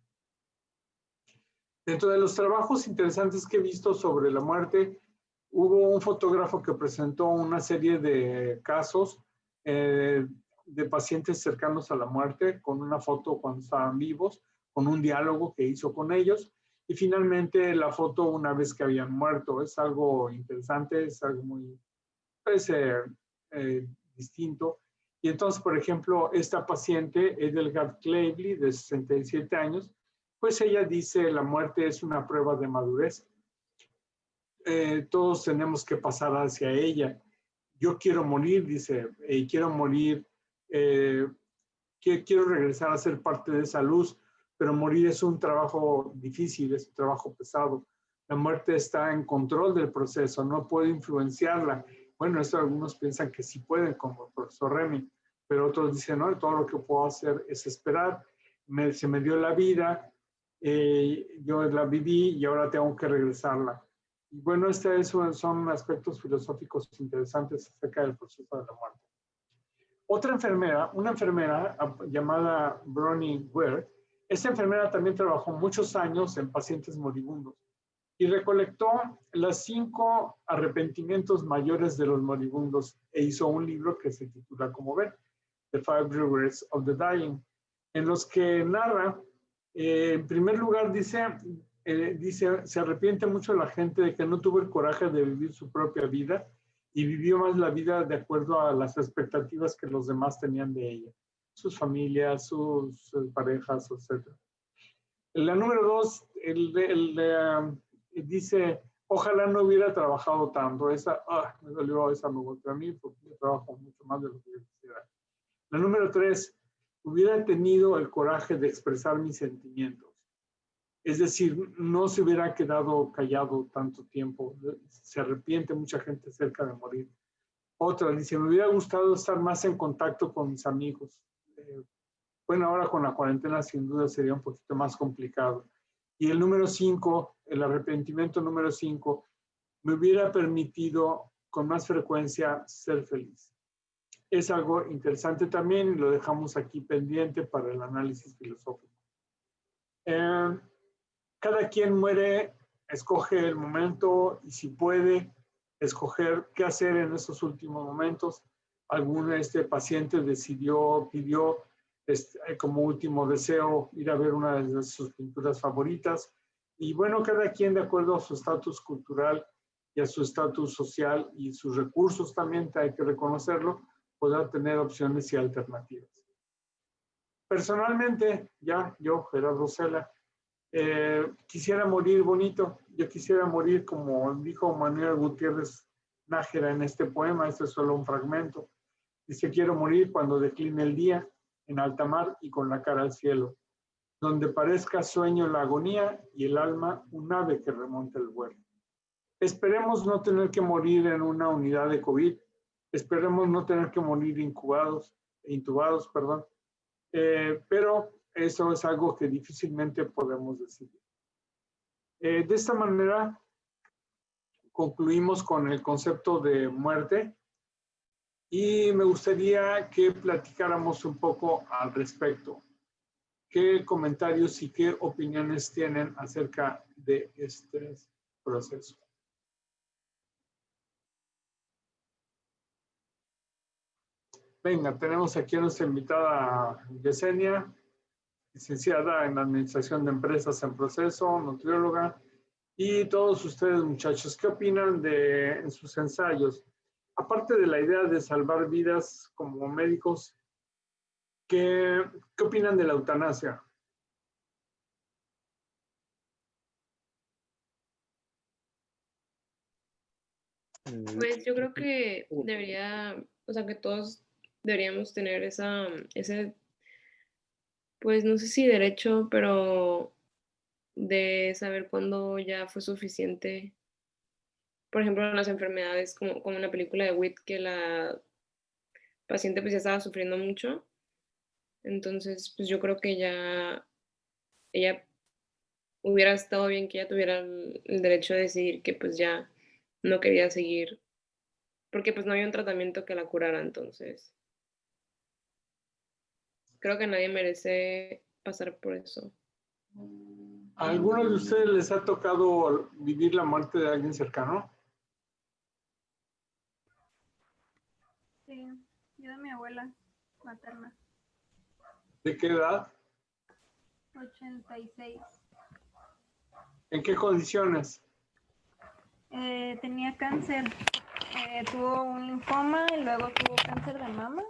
B: Dentro de los trabajos interesantes que he visto sobre la muerte, hubo un fotógrafo que presentó una serie de casos de pacientes cercanos a la muerte, con una foto cuando estaban vivos, con un diálogo que hizo con ellos, y finalmente la foto una vez que habían muerto. Es algo interesante, es algo muy distinto. Y entonces, por ejemplo, esta paciente, Edelgard Clavely, de 67 años, pues ella dice, la muerte es una prueba de madurez. Todos tenemos que pasar hacia ella. Yo quiero morir, dice, quiero morir, quiero regresar a ser parte de esa luz, pero morir es un trabajo difícil, es un trabajo pesado. La muerte está en control del proceso, no puede influenciarla. Bueno, eso algunos piensan que sí pueden, como el profesor Remy, pero otros dicen, no, todo lo que puedo hacer es esperar. Se me dio la vida, yo la viví y ahora tengo que regresarla. Y bueno, son aspectos filosóficos interesantes acerca del proceso de la muerte. Una enfermera llamada Bronnie Ware, esta enfermera también trabajó muchos años en pacientes moribundos y recolectó los 5 arrepentimientos mayores de los moribundos e hizo un libro que se titula, como ven, The 5 Regrets of the Dying, en los que narra, en primer lugar dice, se arrepiente mucho la gente de que no tuvo el coraje de vivir su propia vida y vivió más la vida de acuerdo a las expectativas que los demás tenían de ella, sus familias, sus parejas, etc. La número 2, dice, ojalá no hubiera trabajado tanto. Me dolió esa, me volvió a mí porque yo trabajo mucho más de lo que yo quisiera. La número 3, hubiera tenido el coraje de expresar mis sentimientos. Es decir, no se hubiera quedado callado tanto tiempo. Se arrepiente mucha gente cerca de morir. Otra dice, me hubiera gustado estar más en contacto con mis amigos. Bueno, ahora con la cuarentena sin duda sería un poquito más complicado. Y el número 5, el arrepentimiento número 5, me hubiera permitido con más frecuencia ser feliz. Es algo interesante también y lo dejamos aquí pendiente para el análisis filosófico. Cada quien muere, escoge el momento y si puede escoger qué hacer en esos últimos momentos. Algún paciente pidió como último deseo ir a ver una de sus pinturas favoritas. Y bueno, cada quien de acuerdo a su estatus cultural y a su estatus social y sus recursos también, hay que reconocerlo, podrá tener opciones y alternativas. Personalmente, yo, Gerardo Sela, quisiera morir bonito. Yo quisiera morir como dijo Manuel Gutiérrez Nájera en este poema. Este es solo un fragmento. Dice: quiero morir cuando decline el día, en alta mar y con la cara al cielo, donde parezca sueño la agonía y el alma un ave que remonta el vuelo. Esperemos no tener que morir en una unidad de COVID. Esperemos no tener que morir intubados, pero eso es algo que difícilmente podemos decidir. De esta manera concluimos con el concepto de muerte y me gustaría que platicáramos un poco al respecto. ¿Qué comentarios y qué opiniones tienen acerca de este proceso? Venga, tenemos aquí a nuestra invitada Yesenia, licenciada en Administración de Empresas en Proceso, nutrióloga, y todos ustedes, muchachos, ¿qué opinan en sus ensayos? Aparte de la idea de salvar vidas como médicos, ¿qué opinan de la eutanasia?
G: Pues yo creo que que todos deberíamos tener ese, pues no sé si derecho, pero de saber cuándo ya fue suficiente. Por ejemplo, en las enfermedades, como en la película de Witt, que la paciente pues ya estaba sufriendo mucho. Entonces, pues yo creo que ella hubiera estado bien que ella tuviera el derecho de decidir que pues ya no quería seguir, porque pues no había un tratamiento que la curara. Entonces creo que nadie merece pasar por eso.
B: ¿A algunos de ustedes les ha tocado vivir la muerte de alguien cercano?
C: Sí, yo de mi abuela materna,
B: ¿De qué edad?
C: 86.
B: ¿En qué condiciones?
C: Tenía cáncer, tuvo un linfoma y luego tuvo cáncer de mama.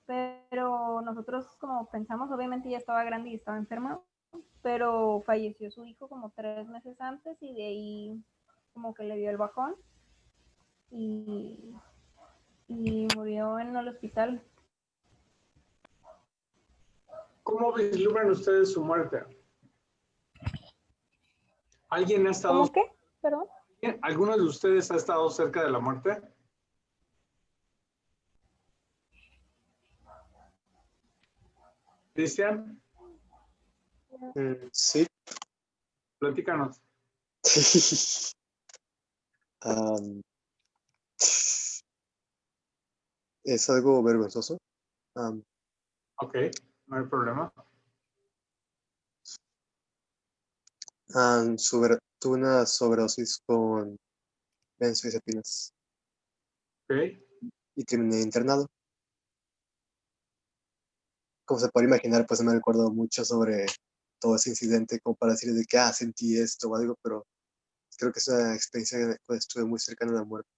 C: Pero nosotros como pensamos, obviamente ya estaba grande y estaba enferma, pero falleció su hijo como 3 meses antes y de ahí como que le dio el bajón y murió en el hospital.
B: ¿Cómo vislumbran ustedes su muerte? ¿Alguien ha estado?
C: ¿Cómo qué? Perdón.
B: ¿Alguno de ustedes ha estado cerca de la muerte? Cristian,
E: Sí.
B: platícanos.
E: Am, es algo vergonzoso.
B: Ok, no hay problema.
E: Tuve una sobredosis con benzodiazepinas
B: Ok.
E: y terminé internado. Como se puede imaginar, pues no me recuerdo mucho sobre todo ese incidente como para decir de que sentí esto o algo, pero creo que es una experiencia que pues, estuve muy cercana a la muerte.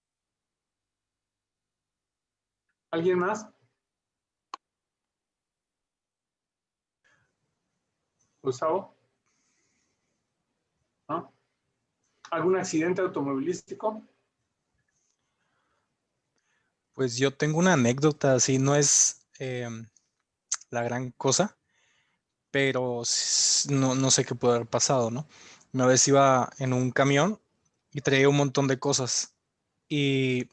B: ¿Alguien más? Gustavo. ¿No? ¿Algún accidente automovilístico?
F: Pues yo tengo una anécdota, así no es la gran cosa, pero no sé qué puede haber pasado, ¿no? Una vez iba en un camión y traía un montón de cosas y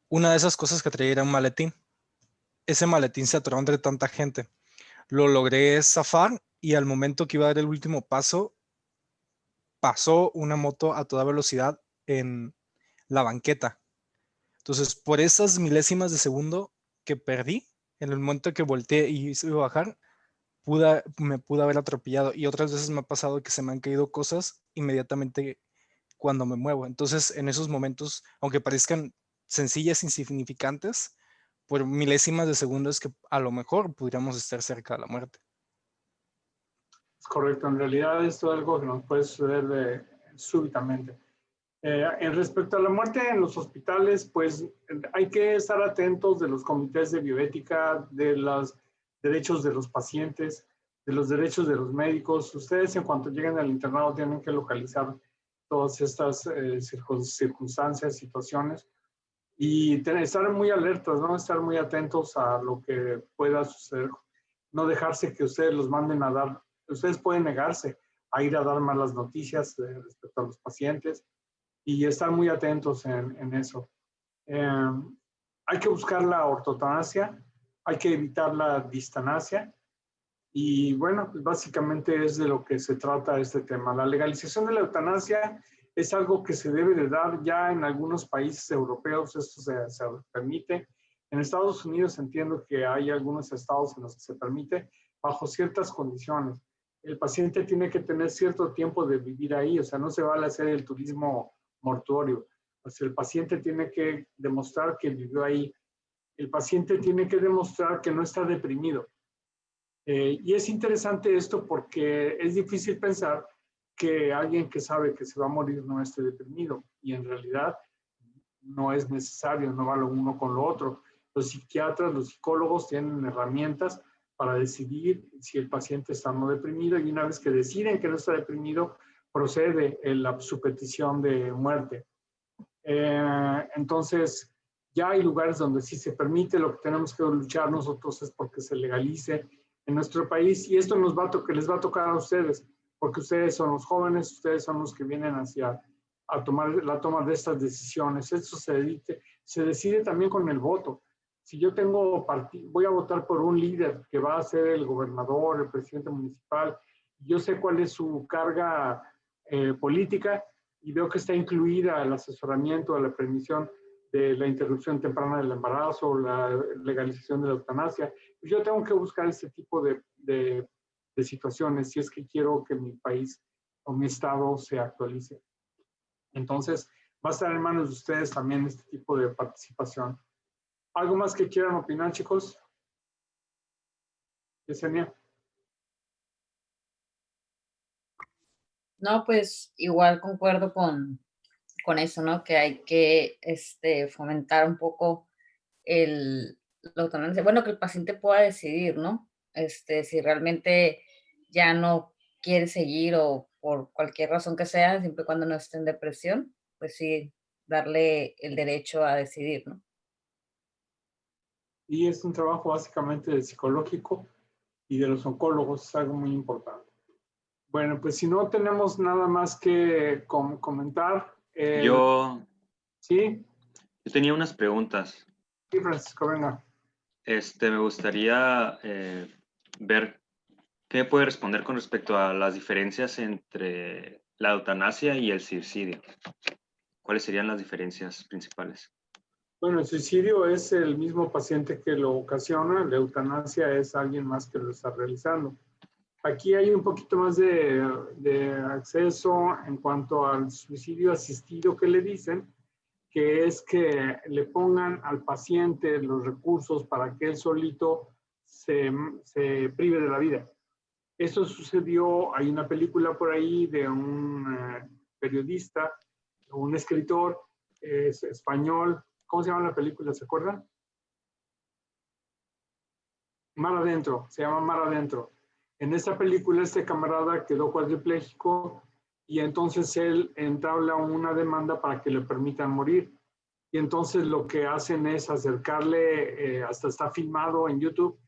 F: una de esas cosas que traía era un maletín ese maletín se atoró entre tanta gente. Lo logré zafar y al momento que iba a dar el último paso, pasó una moto a toda velocidad en la banqueta. Entonces, por esas milésimas de segundo que perdí, en el momento que volteé y iba a bajar, me pude haber atropellado. Y otras veces me ha pasado que se me han caído cosas inmediatamente cuando me muevo. Entonces, en esos momentos, aunque parezcan sencillas, insignificantes, por milésimas de segundos que a lo mejor podríamos estar cerca de la muerte.
B: Es correcto, en realidad esto es algo que nos puede suceder súbitamente. En respecto a la muerte en los hospitales, pues hay que estar atentos de los comités de bioética, de los derechos de los pacientes, de los derechos de los médicos. Ustedes en cuanto lleguen al internado tienen que localizar todas estas circunstancias, situaciones y estar muy alertas, ¿no? Estar muy atentos a lo que pueda suceder. No dejarse que ustedes los manden a dar, ustedes pueden negarse a ir a dar malas noticias respecto a los pacientes y estar muy atentos en eso. Hay que buscar la ortotanasia, hay que evitar la distanasia y bueno, pues básicamente es de lo que se trata este tema. La legalización de la eutanasia es algo que se debe de dar ya en algunos países europeos, esto se permite. En Estados Unidos entiendo que hay algunos estados en los que se permite bajo ciertas condiciones. El paciente tiene que tener cierto tiempo de vivir ahí, o sea, no se vale hacer el turismo mortuorio. O sea, el paciente tiene que demostrar que vivió ahí. El paciente tiene que demostrar que no está deprimido. Y es interesante esto porque es difícil pensar que alguien que sabe que se va a morir no esté deprimido. Y en realidad no es necesario, no va lo uno con lo otro. Los psiquiatras, los psicólogos tienen herramientas para decidir si el paciente está no deprimido y una vez que deciden que no está deprimido, procede su petición de muerte. Entonces, ya hay lugares donde sí se permite, lo que tenemos que luchar nosotros es porque se legalice en nuestro país y esto les va a tocar a ustedes, porque ustedes son los jóvenes, ustedes son los que vienen a tomar la toma de estas decisiones. Esto se decide también con el voto. Si yo voy a votar por un líder que va a ser el gobernador, el presidente municipal, yo sé cuál es su carga política y veo que está incluida el asesoramiento, la permisión de la interrupción temprana del embarazo, la legalización de la eutanasia. Yo tengo que buscar este tipo de situaciones si es que quiero que mi país o mi estado se actualice. Entonces, va a estar en manos de ustedes también este tipo de participación. ¿Algo más que quieran opinar, chicos? Yesenia.
H: No, pues igual concuerdo con eso, ¿no? Que hay que fomentar un poco la eutanasia. Bueno, que el paciente pueda decidir, ¿no? Si realmente ya no quiere seguir o por cualquier razón que sea, siempre y cuando no esté en depresión, pues sí, darle el derecho a decidir, ¿no?
B: Y es un trabajo básicamente psicológico y de los oncólogos, es algo muy importante. Bueno, pues si no tenemos nada más que comentar. ¿Sí?
I: Yo tenía unas preguntas.
B: Sí, Francisco, venga.
I: Me gustaría ver qué puede responder con respecto a las diferencias entre la eutanasia y el suicidio. ¿Cuáles serían las diferencias principales?
B: Bueno, el suicidio es el mismo paciente que lo ocasiona, la eutanasia es alguien más que lo está realizando. Aquí hay un poquito más de acceso en cuanto al suicidio asistido que le dicen, que es que le pongan al paciente los recursos para que él solito se prive de la vida. Eso sucedió, hay una película por ahí de un periodista, un escritor español. ¿Cómo se llama la película? ¿Se acuerdan? Mar Adentro, se llama Mar Adentro. En esta película este camarada quedó cuadripléjico y entonces él entabla una demanda para que le permitan morir. Y entonces lo que hacen es acercarle, hasta está filmado en YouTube,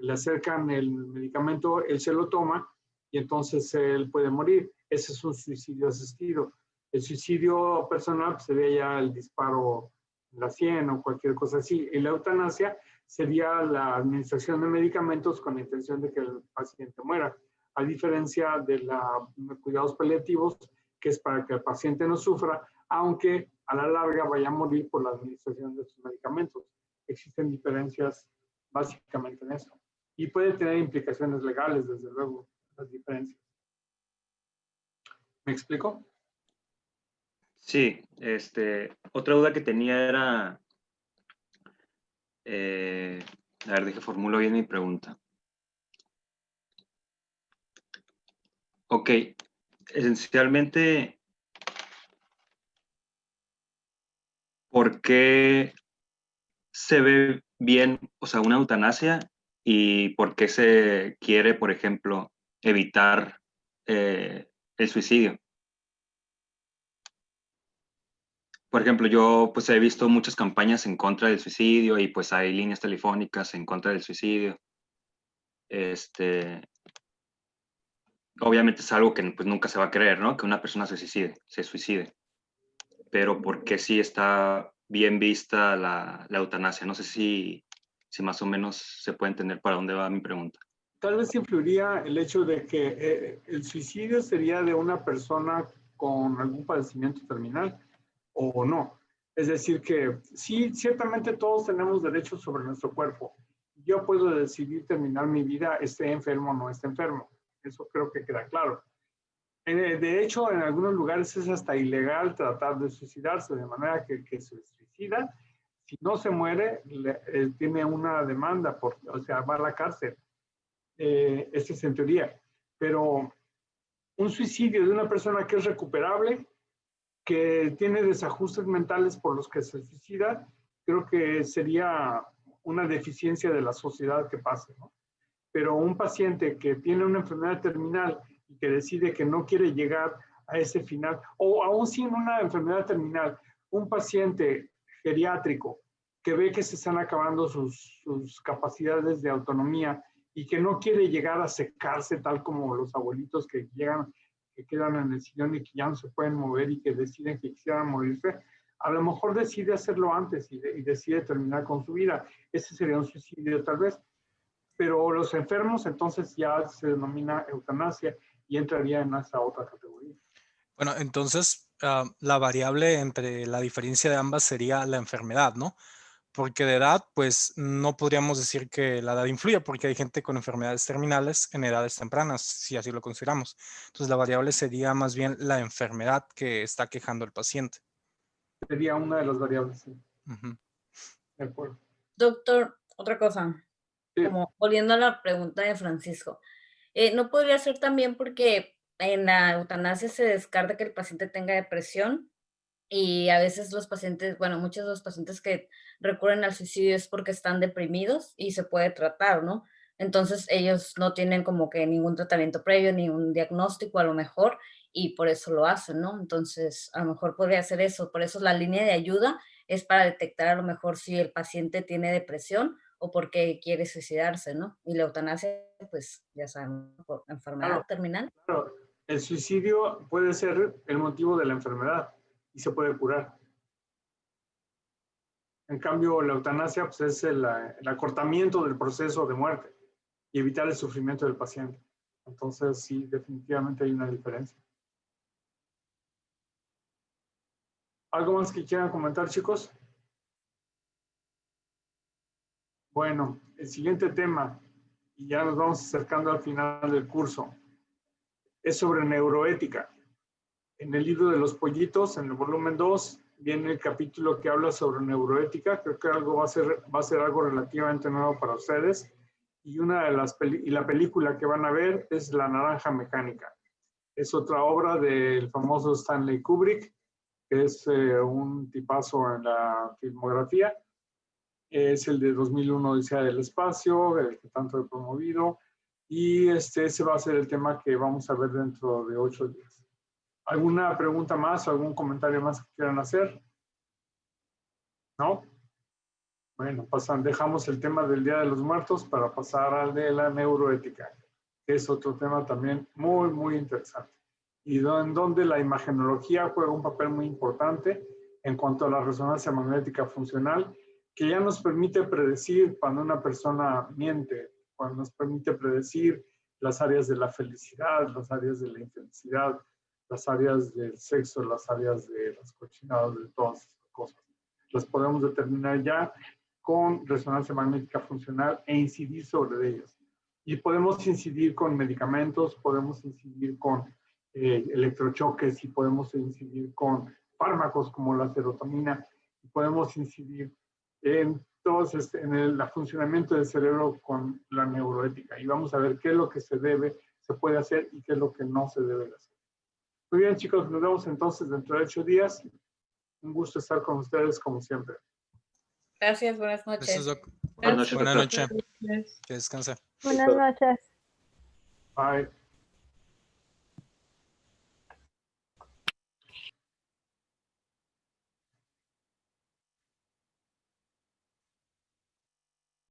B: le acercan el medicamento, él se lo toma y entonces él puede morir. Ese es un suicidio asistido. El suicidio personal pues, sería ya el disparo en la sien o cualquier cosa así. Y la eutanasia sería la administración de medicamentos con la intención de que el paciente muera, a diferencia de los cuidados paliativos, que es para que el paciente no sufra, aunque a la larga vaya a morir por la administración de estos medicamentos. Existen diferencias básicamente en eso. Y puede tener implicaciones legales, desde luego, las diferencias. ¿Me explico?
I: Sí, otra duda que tenía era, a ver, deje formulo bien mi pregunta. Ok, esencialmente, ¿por qué se ve bien, o sea, una eutanasia y por qué se quiere, por ejemplo, evitar el suicidio? Por ejemplo, yo pues he visto muchas campañas en contra del suicidio y pues hay líneas telefónicas en contra del suicidio. Obviamente es algo que pues nunca se va a creer, ¿no? Que una persona se suicide. Pero ¿por qué sí está bien vista la eutanasia? No sé si más o menos se puede entender para dónde va mi pregunta.
B: Tal vez influiría el hecho de que el suicidio sería de una persona con algún padecimiento terminal o no. Es decir, que sí, ciertamente todos tenemos derechos sobre nuestro cuerpo. Yo puedo decidir terminar mi vida, esté enfermo o no esté enfermo. Eso creo que queda claro. De hecho, en algunos lugares es hasta ilegal tratar de suicidarse, de manera que se suicida, si no se muere, tiene una demanda, o sea, va a la cárcel. Esta es en teoría. Pero un suicidio de una persona que es recuperable, que tiene desajustes mentales por los que se suicida, creo que sería una deficiencia de la sociedad que pase, ¿no? Pero un paciente que tiene una enfermedad terminal y que decide que no quiere llegar a ese final, o aún sin una enfermedad terminal, un paciente geriátrico que ve que se están acabando sus capacidades de autonomía y que no quiere llegar a secarse tal como los abuelitos que llegan, que quedan en el sillón y que ya no se pueden mover y que deciden que quisieran morirse, a lo mejor decide hacerlo antes y decide terminar con su vida. Ese sería un suicidio tal vez. Pero los enfermos entonces ya se denomina eutanasia y entraría en esa otra categoría.
F: Bueno, entonces la variable entre la diferencia de ambas sería la enfermedad, ¿no? Porque de edad, pues no podríamos decir que la edad influye, porque hay gente con enfermedades terminales en edades tempranas, si así lo consideramos. Entonces la variable sería más bien la enfermedad que está quejando el paciente.
B: Sería una de las variables, sí.
F: Uh-huh.
B: De acuerdo.
H: Doctor, otra cosa,
B: Sí.
H: como volviendo a la pregunta de Francisco, ¿no podría ser también porque en la eutanasia se descarta que el paciente tenga depresión? Y a veces los pacientes, bueno, muchos de los pacientes que recurren al suicidio es porque están deprimidos y se puede tratar, ¿no? Entonces ellos no tienen como que ningún tratamiento previo, ni un diagnóstico a lo mejor, y por eso lo hacen, ¿no? Entonces a lo mejor podría ser eso, por eso la línea de ayuda es para detectar a lo mejor si el paciente tiene depresión o porque quiere suicidarse, ¿no? Y la eutanasia, pues ya saben, por enfermedad terminal.
B: Claro, el suicidio puede ser el motivo de la enfermedad y se puede curar. En cambio, la eutanasia pues, es el acortamiento del proceso de muerte y evitar el sufrimiento del paciente. Entonces, sí, definitivamente hay una diferencia. ¿Algo más que quieran comentar, chicos? Bueno, el siguiente tema, y ya nos vamos acercando al final del curso, es sobre neuroética. En el libro de los pollitos, en el volumen 2, viene el capítulo que habla sobre neuroética. Creo que algo va a ser algo relativamente nuevo para ustedes. Y la película que van a ver es La Naranja Mecánica. Es otra obra del famoso Stanley Kubrick, que es un tipazo en la filmografía. Es el de 2001 Odisea del Espacio, el que tanto he promovido. Y ese va a ser el tema que vamos a ver dentro de 8 días. ¿Alguna pregunta más o algún comentario más que quieran hacer? ¿No? Bueno, dejamos el tema del Día de los Muertos para pasar al de la neuroética, que es otro tema también muy, muy interesante. Y en donde la imagenología juega un papel muy importante en cuanto a la resonancia magnética funcional, que ya nos permite predecir cuando una persona miente, cuando nos permite predecir las áreas de la felicidad, las áreas de la infelicidad, las áreas del sexo, las áreas de las cochinadas, de todas estas cosas. Las podemos determinar ya con resonancia magnética funcional e incidir sobre ellas. Y podemos incidir con medicamentos, podemos incidir con electrochoques y podemos incidir con fármacos como la serotonina, y podemos incidir en en el funcionamiento del cerebro con la neuroética. Y vamos a ver qué es lo que se puede hacer y qué es lo que no se debe hacer. Muy bien, chicos, nos vemos entonces dentro de 8 días. Un gusto estar con ustedes como siempre.
H: Gracias, buenas noches.
F: Gracias, Doc.
I: Buenas noches,
F: Buenas
I: doctor.
F: noches. Que descanse.
C: Buenas noches.
B: Bye.